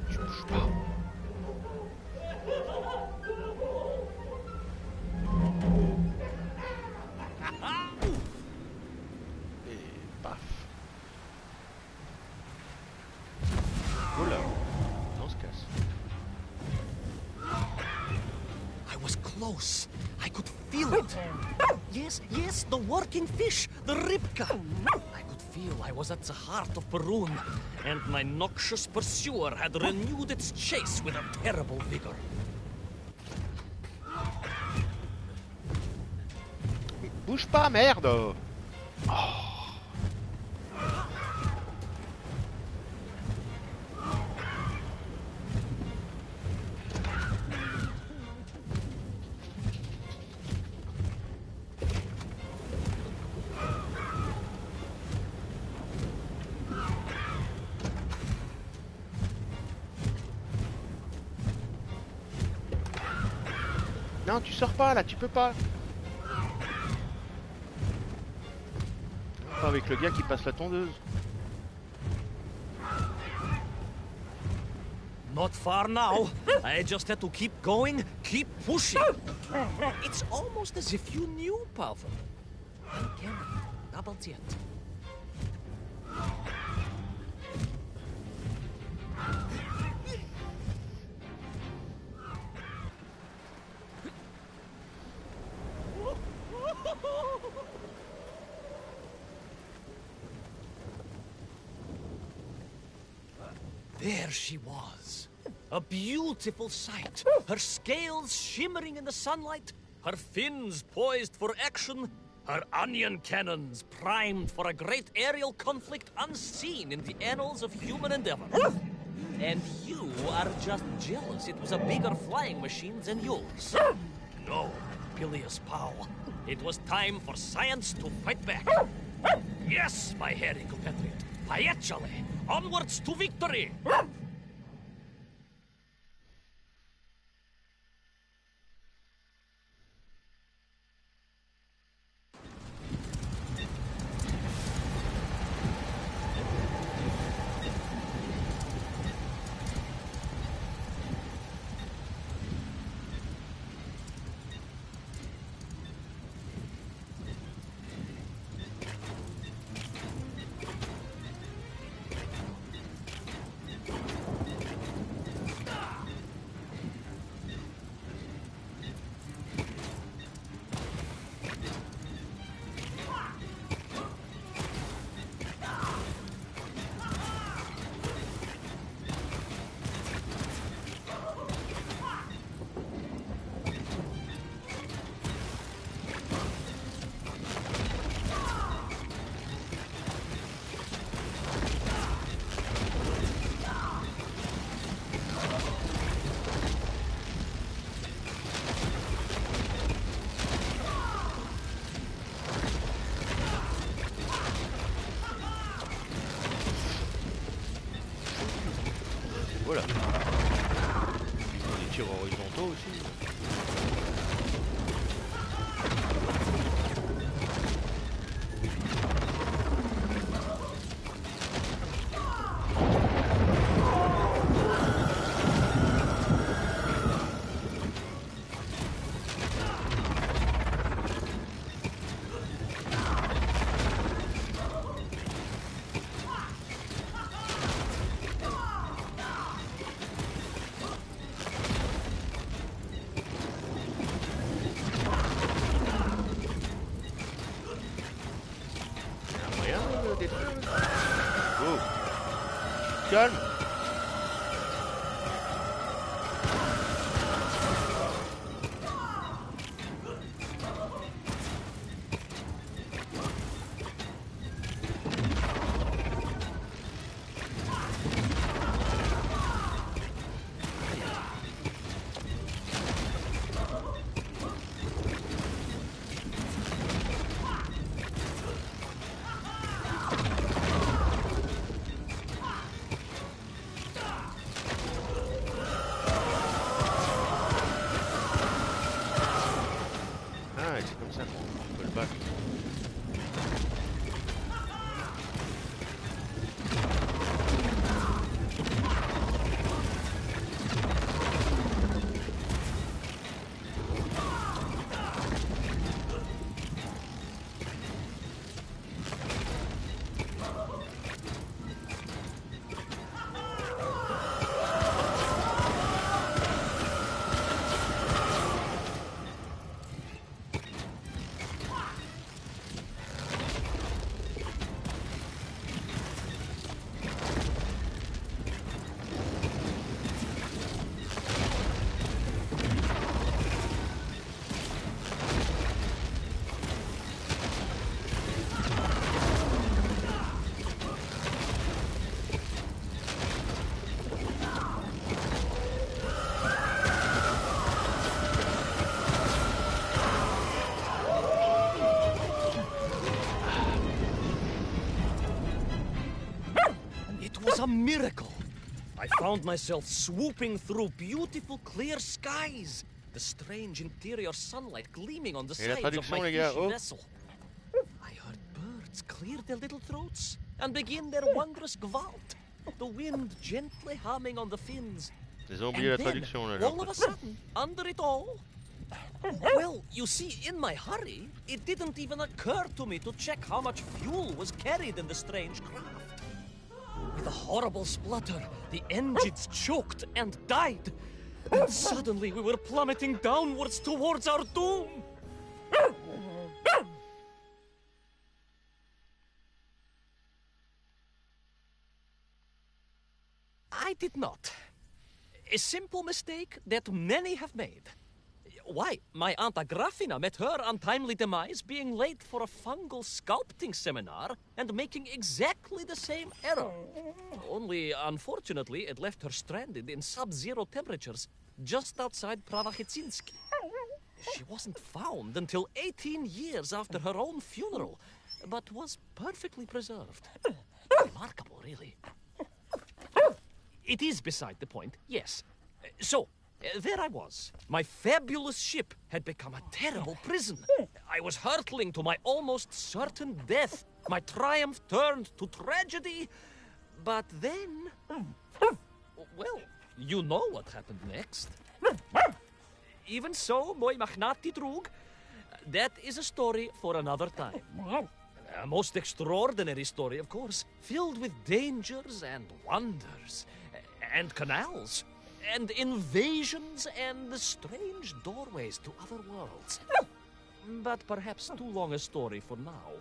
Je bouge pas. Et paf. Oula, on se casse. I was close. I could feel it. Yes, yes, the working fish, the ribka. I could feel I was at the heart of Perun, and my noxious pursuer had renewed its chase with a terrible vigor. Mais bouge pas, merde. Non, tu sors pas là, tu peux pas. Pas avec le gars qui passe la tondeuse. Not far now. I just had to keep going, keep pushing. It's almost as if you knew, Pavel. Uncanny. Double jet. There she was. A beautiful sight. Her scales shimmering in the sunlight. her fins poised for action, her onion cannons primed for a great aerial conflict unseen in the annals of human endeavor. And you are just jealous it was a bigger flying machine than yours. No, bilious pal. It was time for science to fight back. Yes, my hairy compatriot. Paechale! Onwards to victory! Voilà. Des tirs horizontaux aussi. Oh. Calme. Ah, c'est comme ça qu'on peut le battre. It was a miracle. I found myself swooping through beautiful clear skies, the strange interior sunlight gleaming on the Et la sides of traduction, my les gars, fishy oh. vessel. I heard birds clear their little throats and begin their wondrous gvalt, the wind gently humming on the fins. Ils ont oublié la And then, traduction là. all of a sudden, under it all, well, you see, in my hurry, it didn't even occur to me to check how much fuel was carried in the strange craft. With a horrible splutter, the engines choked and died. And suddenly we were plummeting downwards towards our doom. I did not. A simple mistake that many have made. Why, my Aunt Agrafina met her untimely demise being late for a fungal sculpting seminar and making exactly the same error. Only, unfortunately, it left her stranded in sub-zero temperatures just outside Pravachitsinsk. She wasn't found until 18 years after her own funeral, but was perfectly preserved. Remarkable, really. It is beside the point, yes. So, there I was. My fabulous ship had become a terrible prison. I was hurtling to my almost certain death. My triumph turned to tragedy. But then... Well, you know what happened next. Even so, moi magnati drug, that is a story for another time. A most extraordinary story, of course, filled with dangers and wonders, and canals, and invasions, and strange doorways to other worlds. But perhaps too long a story for now.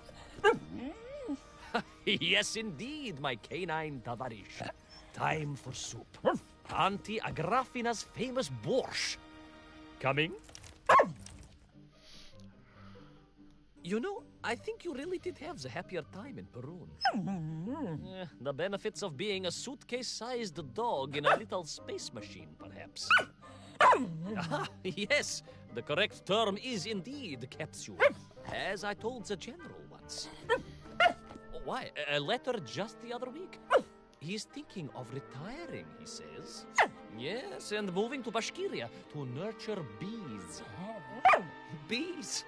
Yes, indeed, my canine tavarish. Time for soup. Auntie Agrafina's famous borscht. Coming? You know, I think you really did have the happier time in Perun. The benefits of being a suitcase-sized dog in a little space machine, perhaps. Ah, yes, the correct term is indeed capsule, as I told the general once. Why, a letter just the other week. He's thinking of retiring, he says. Yes, and moving to Bashkiria to nurture bees. Bees?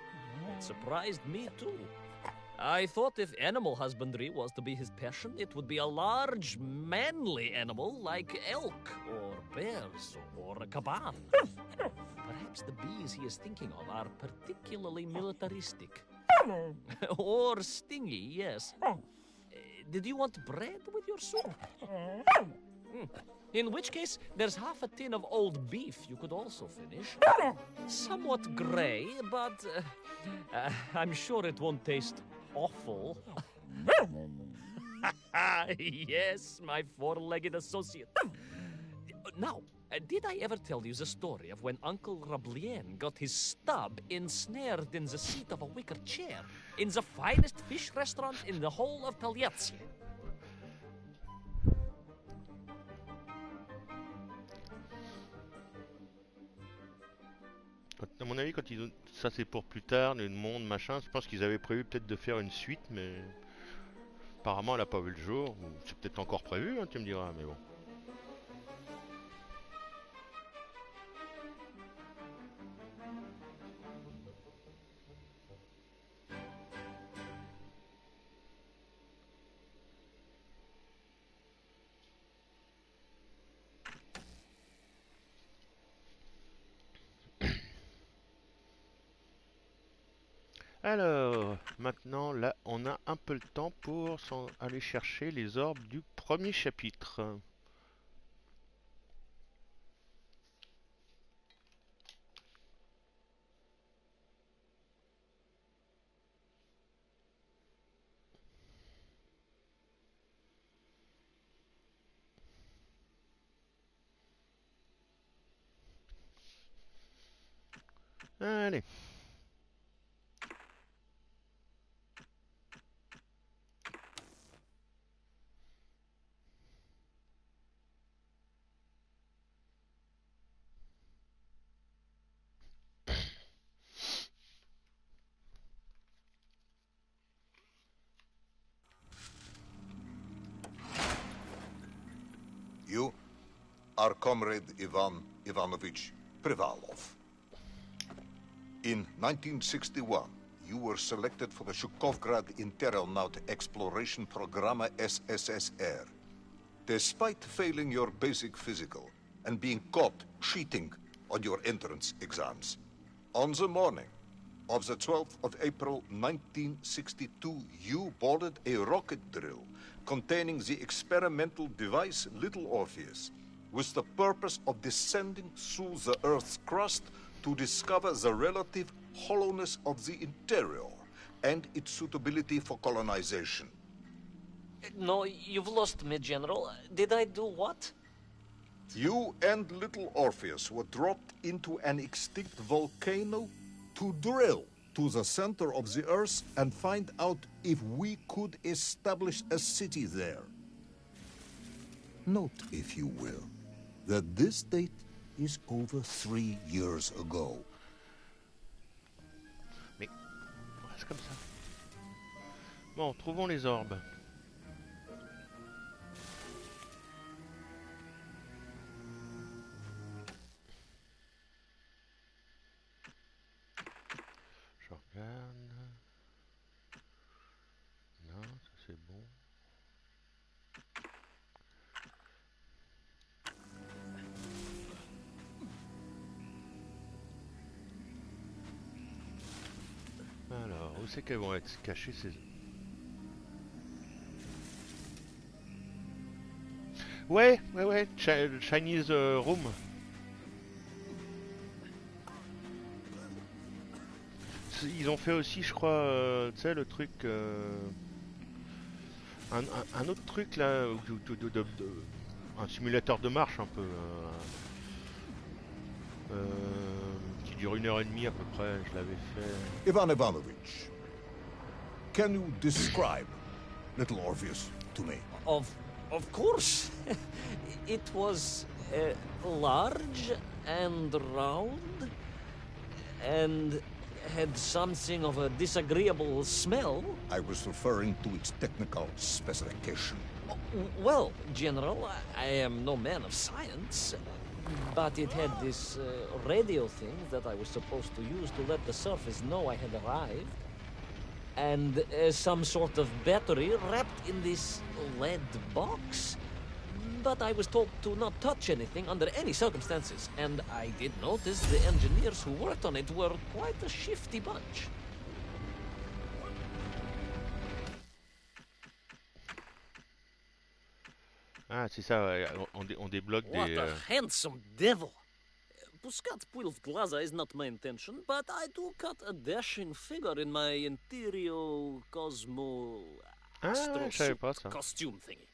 It surprised me, too. I thought if animal husbandry was to be his passion, it would be a large, manly animal like elk, or bears, or a caban. Perhaps the bees he is thinking of are particularly militaristic. Or stingy, yes. Did you want bread with your soup? In which case, there's half a tin of old beef you could also finish. Somewhat gray, but I'm sure it won't taste awful. Yes, my four-legged associate. Now, did I ever tell you the story of when Uncle Rablien got his stub ensnared in the seat of a wicker chair in the finest fish restaurant in the whole of Taliatsia? À mon avis, quand ils ont... ça c'est pour plus tard, le monde, machin, je pense qu'ils avaient prévu peut-être de faire une suite, mais apparemment elle a pas vu le jour. Ou c'est peut-être encore prévu, hein, tu me diras, mais bon. Alors, maintenant, là, on a un peu le temps pour aller chercher les orbes du premier chapitre. Allez. You are comrade Ivan Ivanovich Privalov. In 1961, you were selected for the Shukovgrad Interonaut Exploration Program SSSR. Despite failing your basic physical and being caught cheating on your entrance exams, on the morning of the 12th of April 1962, you boarded a rocket drill containing the experimental device Little Orpheus, with the purpose of descending through the Earth's crust to discover the relative hollowness of the interior and its suitability for colonization. No, you've lost me, General. Did I do what? You and little Orpheus were dropped into an extinct volcano to drill to the center of the Earth and find out if we could establish a city there. Note, if you will, that this date is over 3 years ago. Mais c'est comme ça. Bon, trouvons les orbes. Je regarde. Non, ça c'est bon. Alors, où c'est qu'elles vont être cachées ces... Ouais, Chinese Room. Ils ont fait aussi, je crois, tu sais, le truc... un autre truc là, un simulateur de marche un peu, qui dure 1 heure et demie à peu près, je l'avais fait. Ivan Ivanovich, can you describe little Orpheus to me? Of course. It was large and round and had something of a disagreeable smell. I was referring to its technical specification. Well, General, I am no man of science, but it had this radio thing that I was supposed to use to let the surface know I had arrived, and some sort of battery wrapped in this lead box. But I was told to not touch anything under any circumstances, and I did notice the engineers who worked on it were quite a shifty bunch. Ah, c'est ça, ouais, on débloque What des... a handsome devil! Puskat pil of glaza is not my intention, but I do cut a dashing figure in my interior Cosmo Ah, Astro ouais, je savais suit pas ça. costume thingy.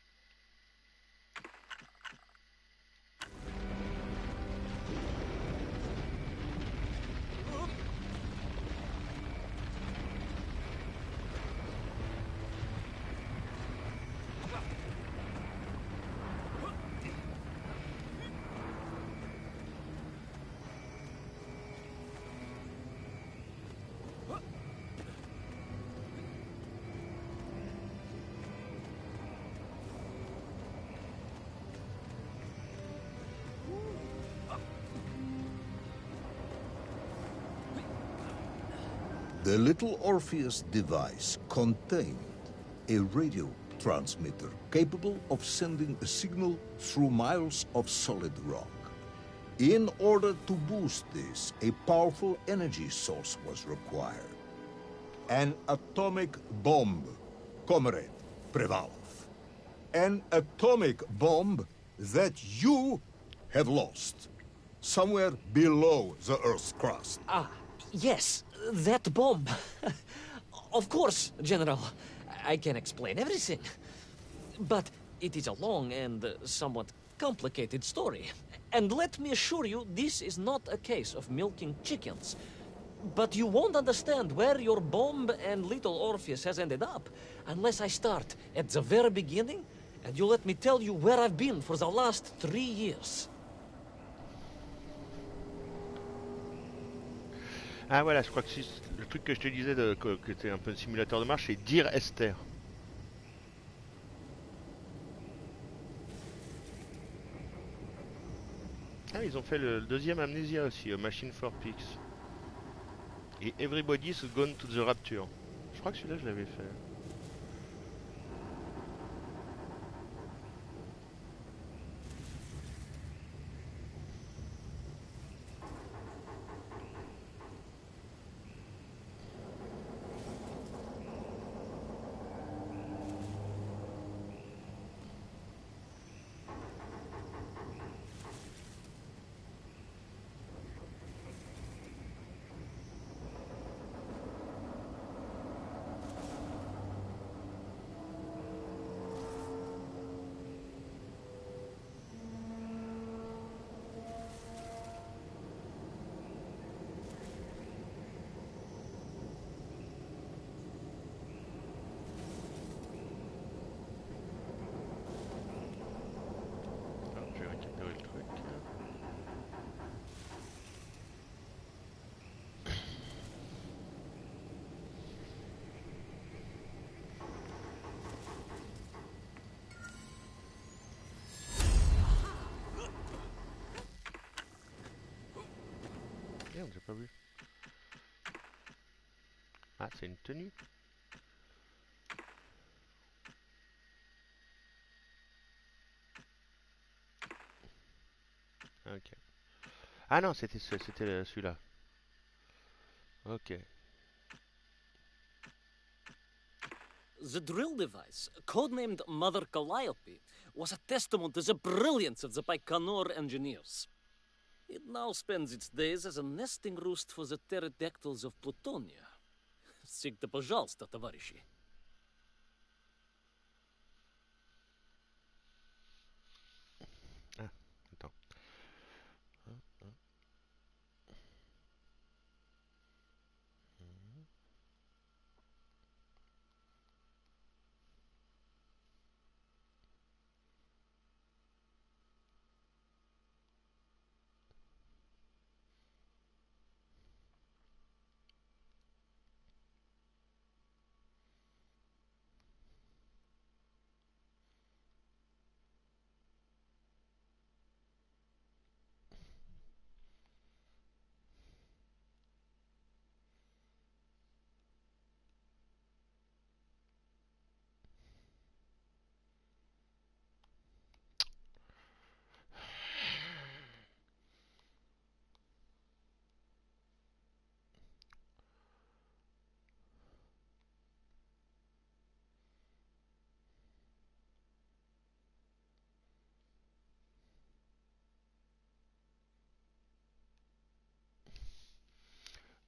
The little Orpheus device contained a radio transmitter capable of sending a signal through miles of solid rock. In order to boost this, a powerful energy source was required. An atomic bomb, Comrade Prevalov. An atomic bomb that you have lost somewhere below the Earth's crust. Ah, yes, that bomb. Of course, General. I can explain everything. But it is a long and somewhat complicated story. And let me assure you, this is not a case of milking chickens. But you won't understand where your bomb and little Orpheus has ended up unless I start at the very beginning and you let me tell you where I've been for the last 3 years. Ah voilà, je crois que le truc que je te disais que c'était un peu un simulateur de marche, c'est Dire Esther. Ah, ils ont fait le deuxième Amnesia aussi, Machine for Pigs. Et Everybody's Gone to the Rapture. Je crois que celui-là je l'avais fait. merde, j'ai pas vu. Ah, c'est une tenue. Ok. Ah non, c'était celui-là. Ok. The drill device, codenamed Mother Calliope, was a testament to the brilliance of the Baikonur engineers. It now spends its days as a nesting roost for the pterodactyls of Plutonia. Всегда пожалуйста, товарищи. Ah, attends.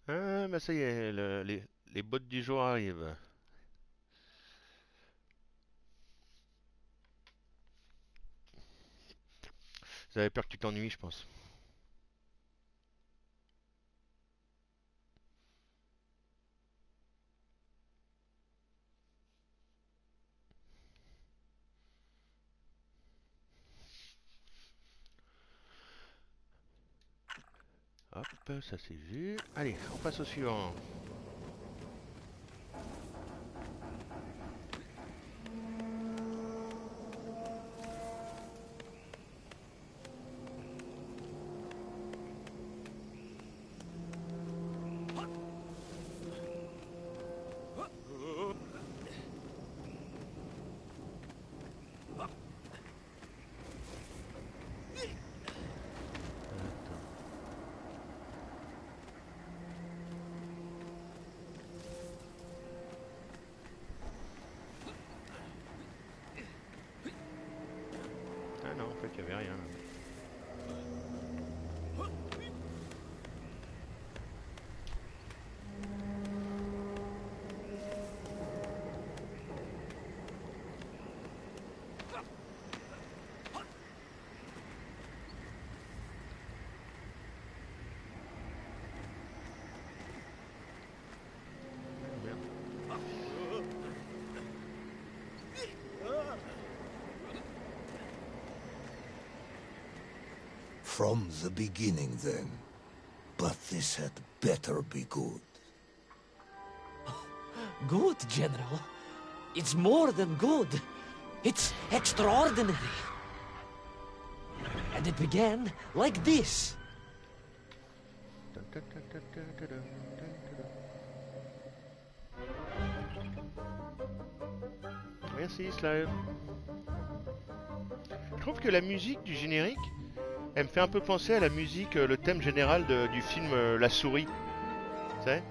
Ah, bah ça y est, les bottes du jour arrivent. Vous avez peur que tu t'ennuies, je pense. Hop, ça c'est vu. Allez, on passe au suivant. Ah non, en fait, il n'y avait rien. Merde. From the beginning, then. But this had better be good. Good, General. It's more than good. It's extraordinary. And it began like this. Dun, dun, dun, dun, dun, dun, dun, dun, dun. Merci, Slave. Je trouve que la musique du générique, elle me fait un peu penser à la musique, le thème général du film La Souris. Tu sais?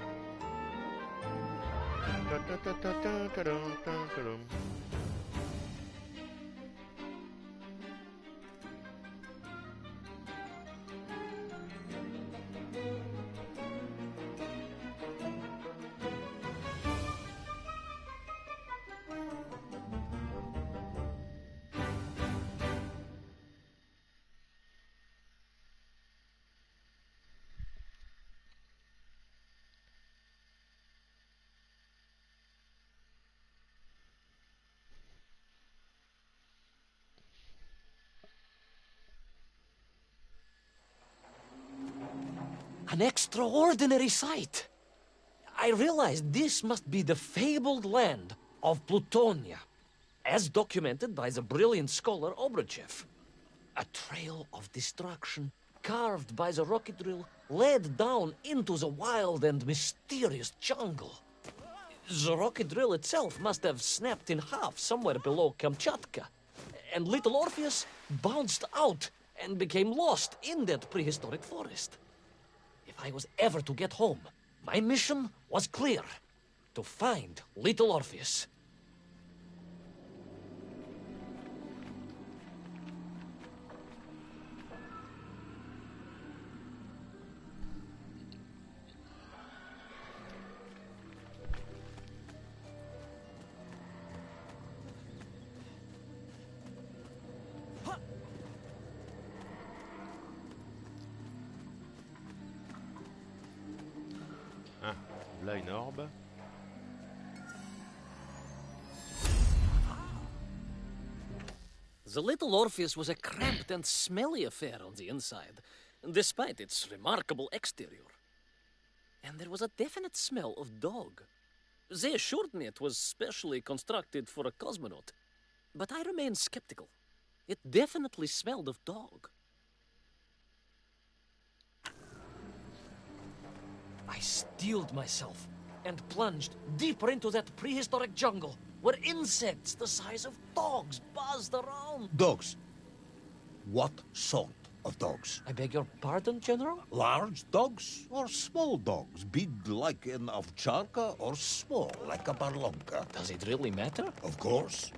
An extraordinary sight. I realized this must be the fabled land of Plutonia, as documented by the brilliant scholar Obruchev. A trail of destruction carved by the rocket drill led down into the wild and mysterious jungle. The rocket drill itself must have snapped in half somewhere below Kamchatka, and little Orpheus bounced out and became lost in that prehistoric forest. If I was ever to get home, my mission was clear: to find little Orpheus. Ah, là une orbe. The little Orpheus was a cramped and smelly affair on the inside, despite its remarkable exterior. And there was a definite smell of dog. They assured me it was specially constructed for a cosmonaut, but I remained skeptical. It definitely smelled of dog. I steeled myself and plunged deeper into that prehistoric jungle where insects the size of dogs buzzed around. Dogs. What sort of dogs? I beg your pardon, General? Large dogs or small dogs? Big like an ovcharka or small like a barlonka? Does it really matter? Of course.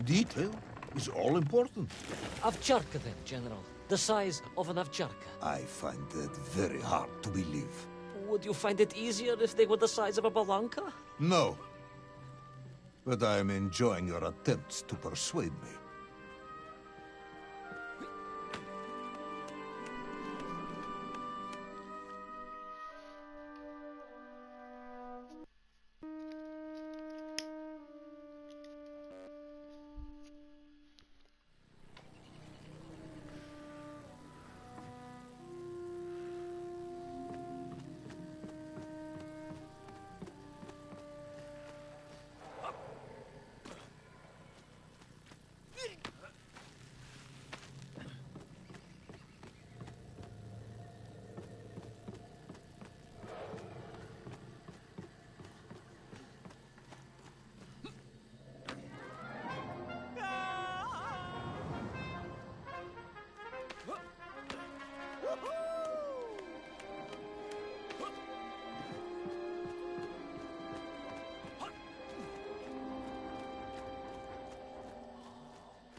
Detail is all important. Ovcharka then, General. The size of an ovcharka. I find that very hard to believe. Would you find it easier if they were the size of a balanka? No. But I am enjoying your attempts to persuade me.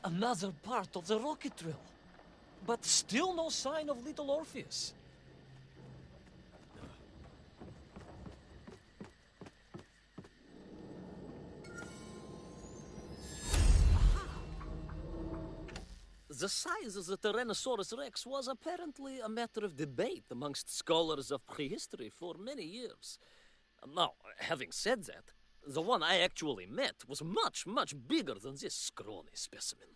Another part of the rocket drill. But still no sign of little Orpheus. The size of the Tyrannosaurus Rex was apparently a matter of debate amongst scholars of prehistory for many years. Now, having said that, the one I actually met was much, much bigger than this scrawny specimen.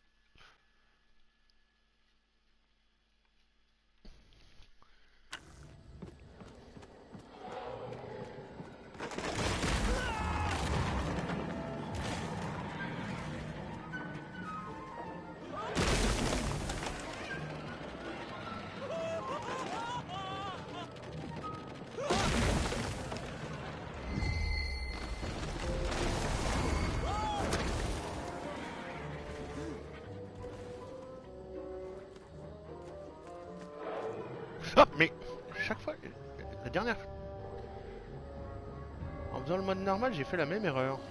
Ah, mais chaque fois, la dernière, en faisant le mode normal, j'ai fait la même erreur.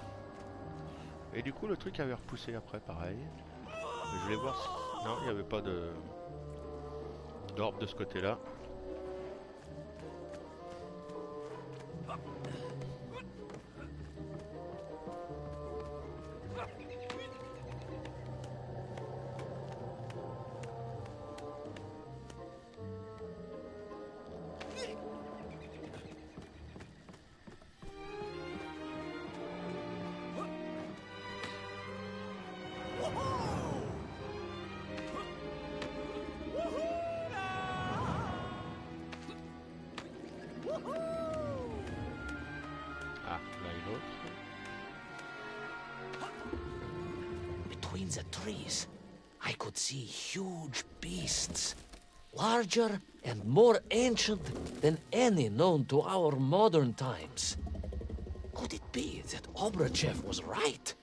Et du coup, le truc avait repoussé après, pareil. Mais je voulais voir si... Non, il n'y avait pas de d'orbe de ce côté-là. Ah, l'un et l'autre. Between the trees, I could see huge beasts. larger and more ancient than any known to our modern times. Could it be that Obrachev was right?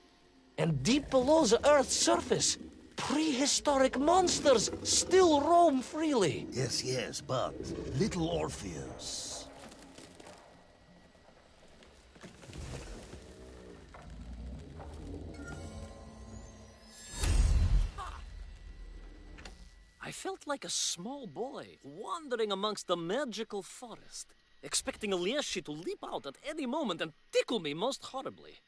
And deep below the Earth's surface, prehistoric monsters still roam freely. Yes, yes, but little Orpheus. I felt like a small boy wandering amongst the magical forest, expecting a Lieshi to leap out at any moment and tickle me most horribly.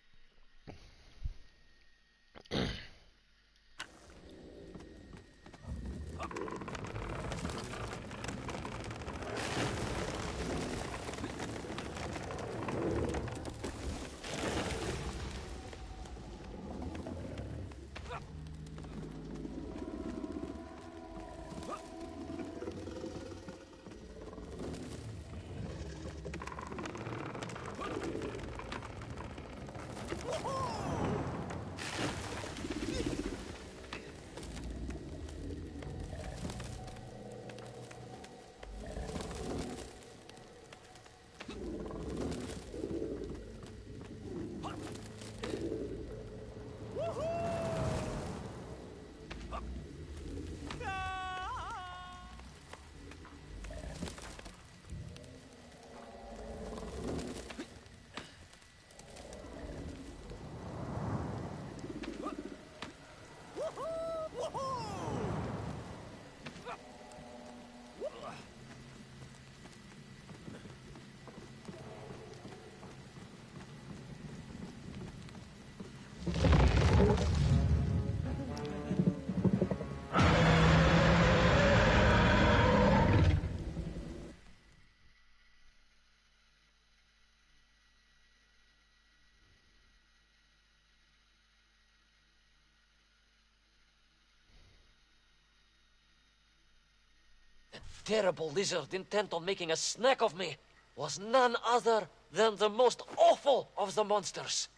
Terrible lizard intent on making a snack of me was none other than the most awful of the monsters,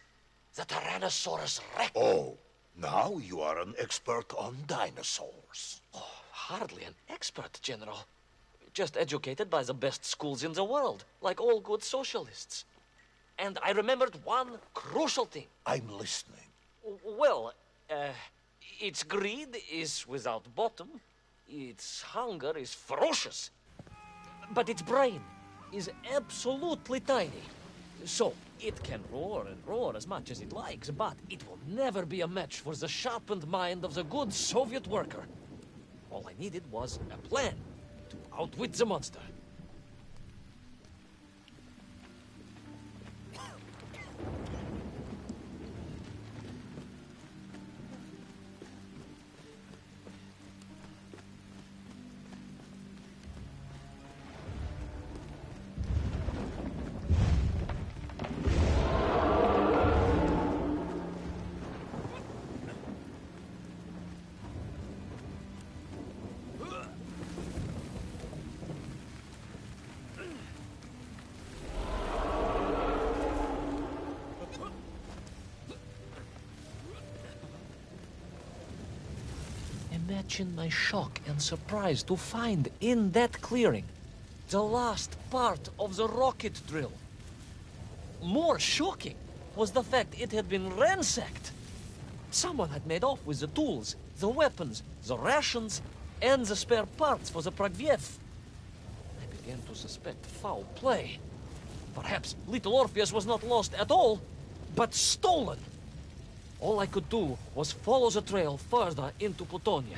the Tyrannosaurus Rex. Oh, now you are an expert on dinosaurs. Oh, hardly an expert, General. Just educated by the best schools in the world, like all good socialists. And I remembered one crucial thing. I'm listening. Well, its greed is without bottom, its hunger is ferocious, but its brain is absolutely tiny. So, it can roar and roar as much as it likes, but it will never be a match for the sharpened mind of the good Soviet worker. All I needed was a plan to outwit the monster. Imagine my shock and surprise to find in that clearing the last part of the rocket drill. More shocking was the fact it had been ransacked. Someone had made off with the tools, the weapons, the rations, and the spare parts for the Pragviev. I began to suspect foul play. Perhaps little Orpheus was not lost at all, but stolen. All I could do was follow the trail further into Plutonia.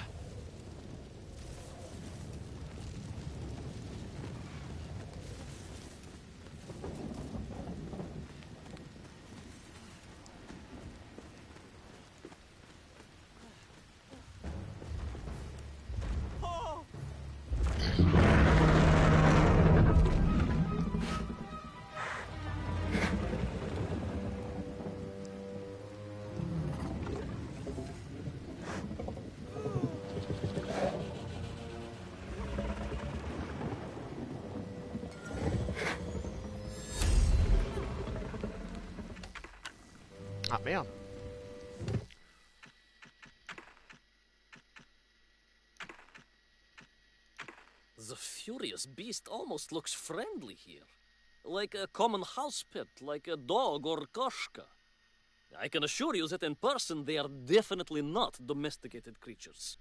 Ah merde. curious beast almost looks friendly here. Like a common house pet, like a dog or koshka. I can assure you that in person they are definitely not domesticated creatures.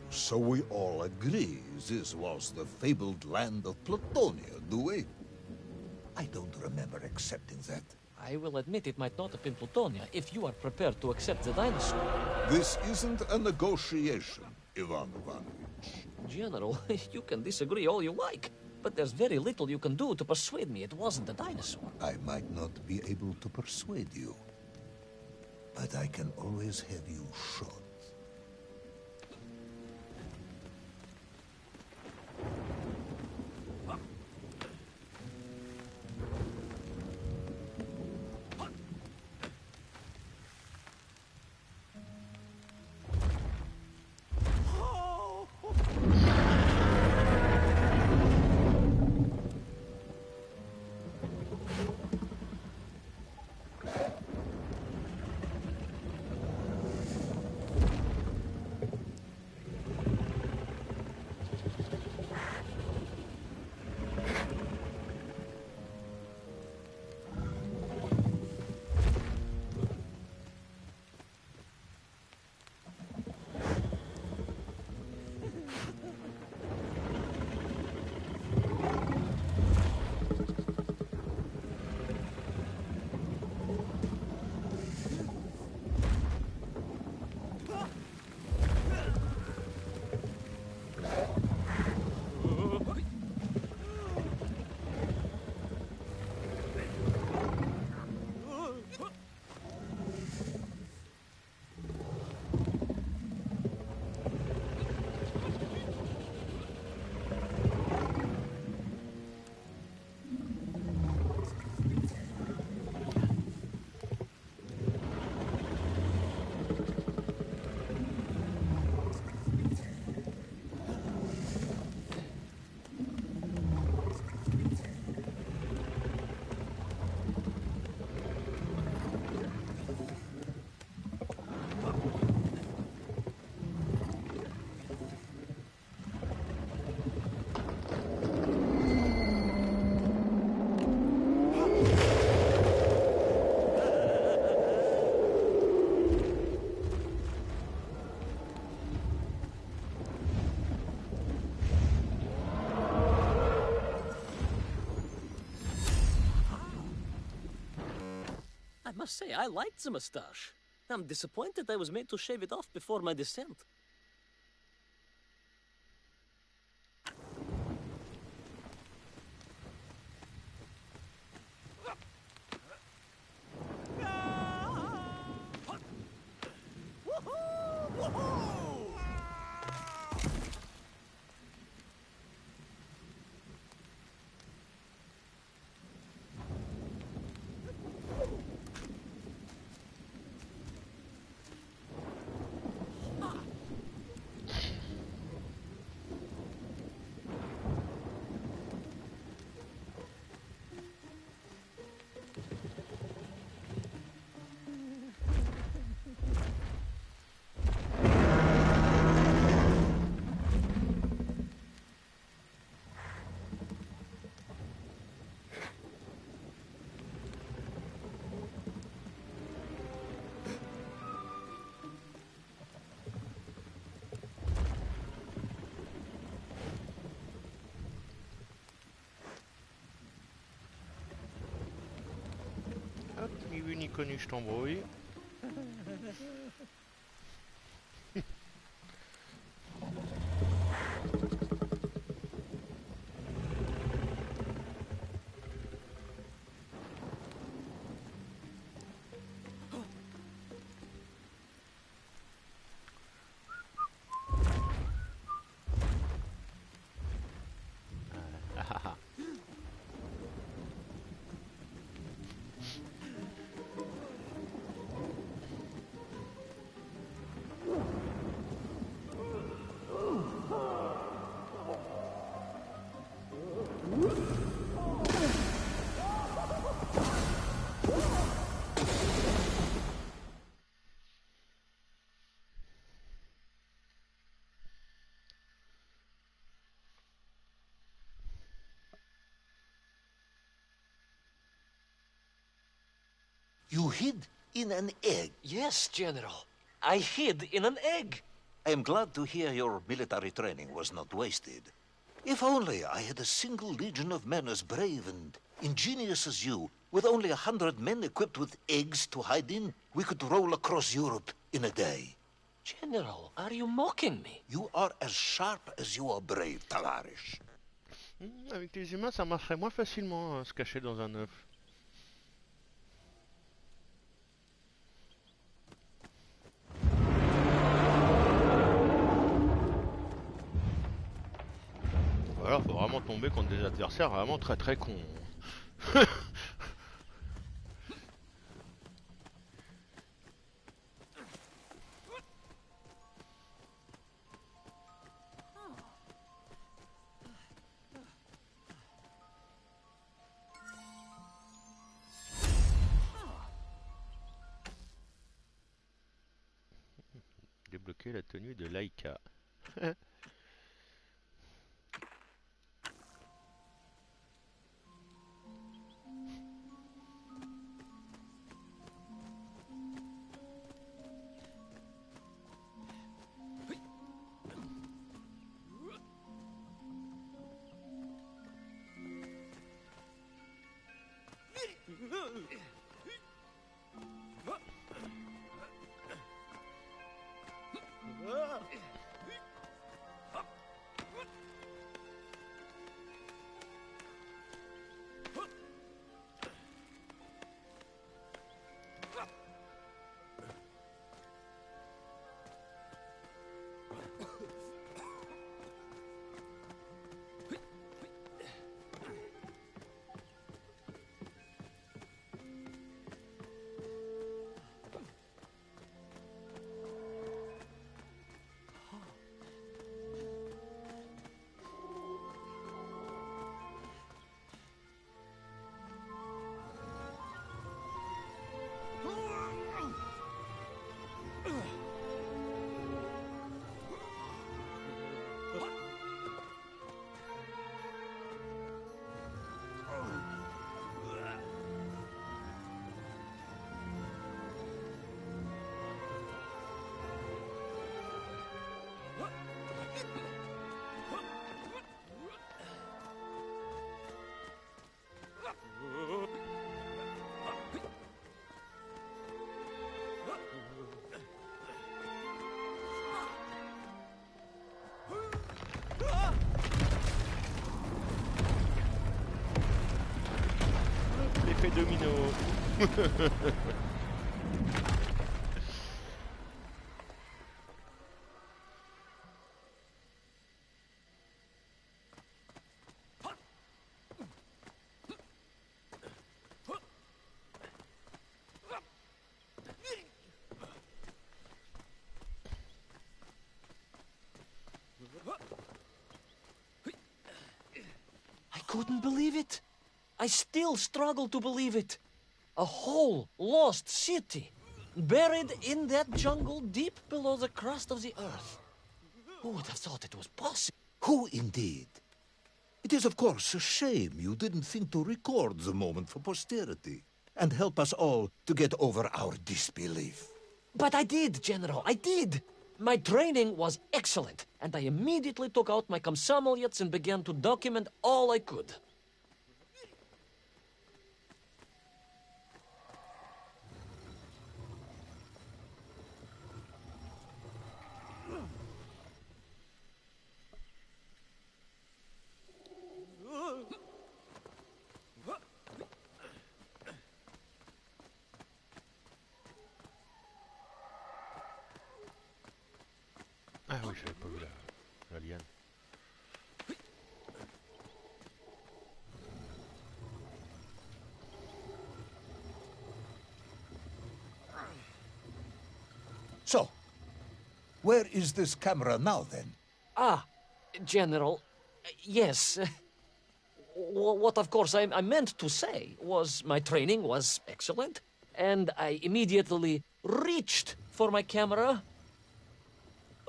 So we all agree this was the fabled land of Platonia, do we? I don't remember accepting that. I will admit it might not have been Plutonia if you are prepared to accept the dinosaur. This isn't a negotiation, Ivan Ivanovich. General, you can disagree all you like, but there's very little you can do to persuade me it wasn't a dinosaur. I might not be able to persuade you, but I can always have you shot. I must say, I liked the mustache. I'm disappointed I was made to shave it off before my descent. Hop, ni vu ni connu, je t'embrouille. You hid in an egg. Yes, General. I hid in an egg. I am glad to hear your military training was not wasted. If only I had a single legion of men as brave and ingenious as you, with only 100 men equipped with eggs to hide in, we could roll across Europe in a day. General, are you mocking me? You are as sharp as you are brave, Tavarish. Avec les humains, ça marcherait moins facilement, se cacher dans un œuf. Voilà, faut vraiment tomber contre des adversaires vraiment très très cons. Débloquer la tenue de Laika. L'effet domino. I couldn't believe it. I still struggle to believe it. A whole lost city, buried in that jungle deep below the crust of the earth. Who would have thought it was possible? Who indeed? It is, of course, a shame you didn't think to record the moment for posterity and help us all to get over our disbelief. But I did, General, I did. My training was excellent, and I immediately took out my komsomolets and began to document all I could. Ah oui, j'avais pas vu la liane. So, where is this camera now, then? Ah, General, yes. What, of course, I meant to say was my training was excellent, and I immediately reached for my camera,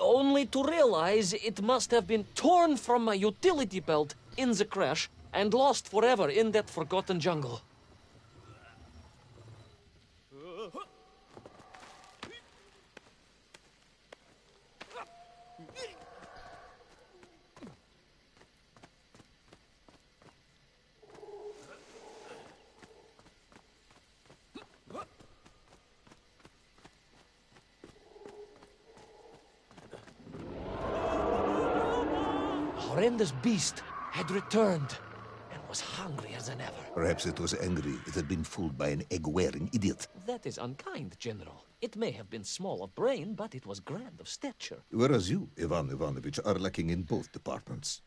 only to realize it must have been torn from my utility belt in the crash and lost forever in that forgotten jungle. horrendous beast had returned and was hungrier than ever. Perhaps it was angry it had been fooled by an egg-wearing idiot. That is unkind, General. It may have been small of brain, but it was grand of stature. Whereas you, Ivan Ivanovich, are lacking in both departments.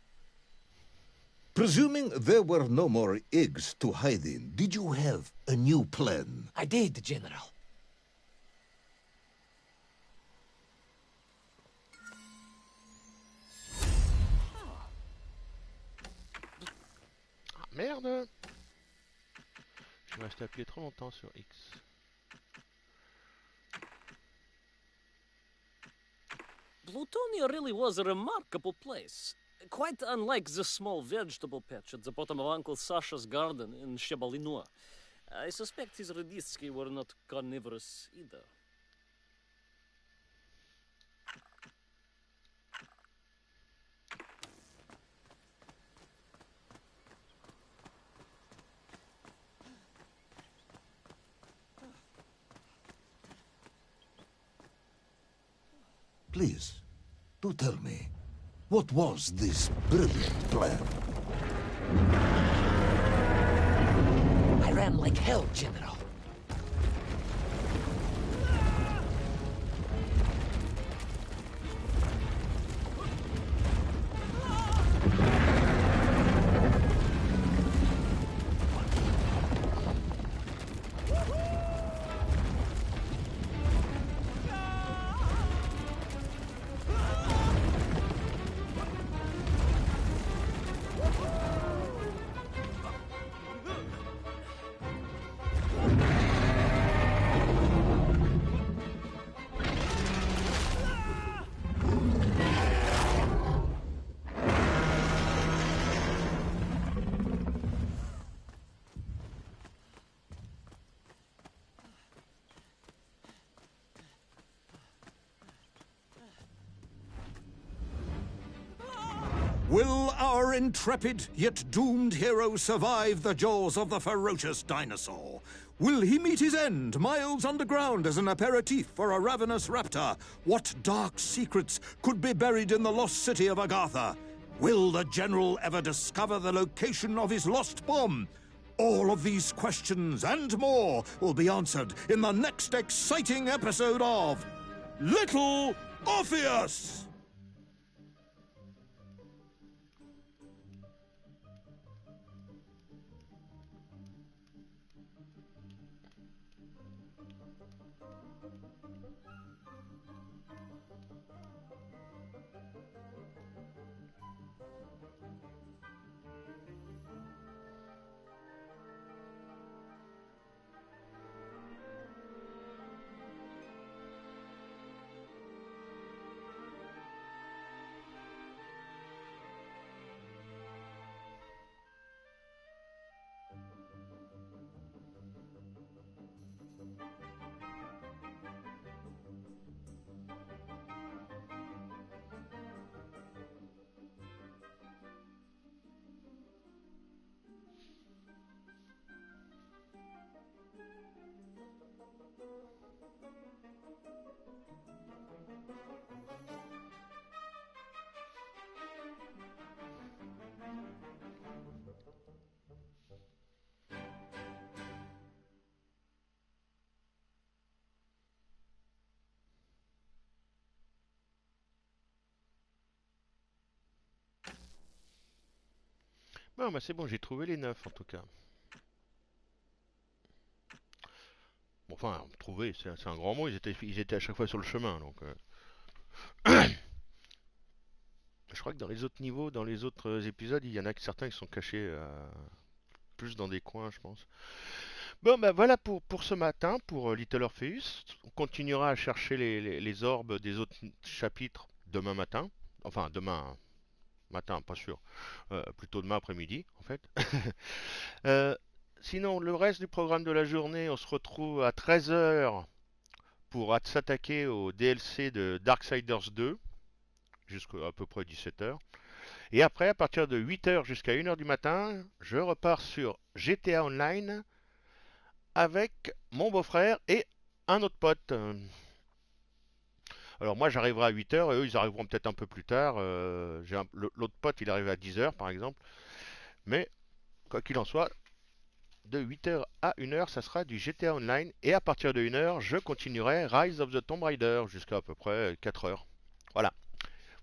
Presuming there were no more eggs to hide in, did you have a new plan? I did, General. Ah, merde! Je suis resté appuyé trop longtemps sur X. Plutonia really was a remarkable place. Quite unlike the small vegetable patch at the bottom of Uncle Sasha's garden in Shebalinois. I suspect his radisky were not carnivorous either. Please, do tell me, what was this brilliant plan? I ran like hell, General. Will our intrepid yet doomed hero survive the jaws of the ferocious dinosaur? Will he meet his end miles underground as an aperitif for a ravenous raptor? What dark secrets could be buried in the lost city of Agartha? Will the general ever discover the location of his lost bomb? All of these questions and more will be answered in the next exciting episode of Little Orpheus! Bon, bah c'est bon, j'ai trouvé les 9 en tout cas. Bon, enfin, trouver, c'est un grand mot, ils étaient à chaque fois sur le chemin, donc... Je crois que dans les autres niveaux, dans les autres épisodes, il y en a que certains qui sont cachés plus dans des coins, je pense. Bon, bah voilà pour ce matin, pour Little Orpheus. On continuera à chercher les orbes des autres chapitres demain matin. Enfin, demain matin, pas sûr. Plutôt demain après-midi, en fait. Euh, Sinon, le reste du programme de la journée, on se retrouve à 13 heures pour s'attaquer au DLC de Darksiders 2, jusqu'à à peu près 17 heures. Et après, à partir de 8 heures jusqu'à 1 heure du matin, je repars sur GTA Online avec mon beau-frère et un autre pote. Alors moi j'arriverai à 8 heures et eux ils arriveront peut-être un peu plus tard. L'autre pote il arrive à 10 heures par exemple. Mais quoi qu'il en soit, de 8 heures à 1 heure, ça sera du GTA Online. Et à partir de 1 heure, je continuerai Rise of the Tomb Raider jusqu'à à peu près 4 heures. Voilà.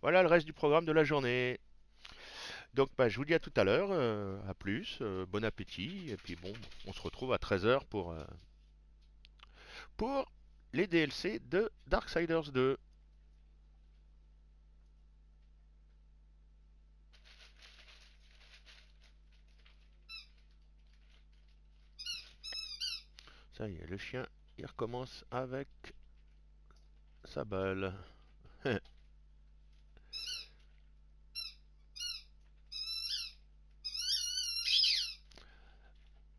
Voilà le reste du programme de la journée. Donc bah, je vous dis à tout à l'heure, à plus, bon appétit, et puis bon, on se retrouve à 13 heures pour les DLC de Darksiders 2. Ça y est, le chien, il recommence avec sa balle.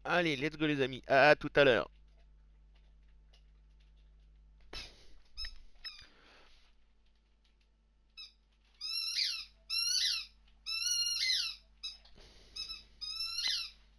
Allez, let's go les amis, à tout à l'heure.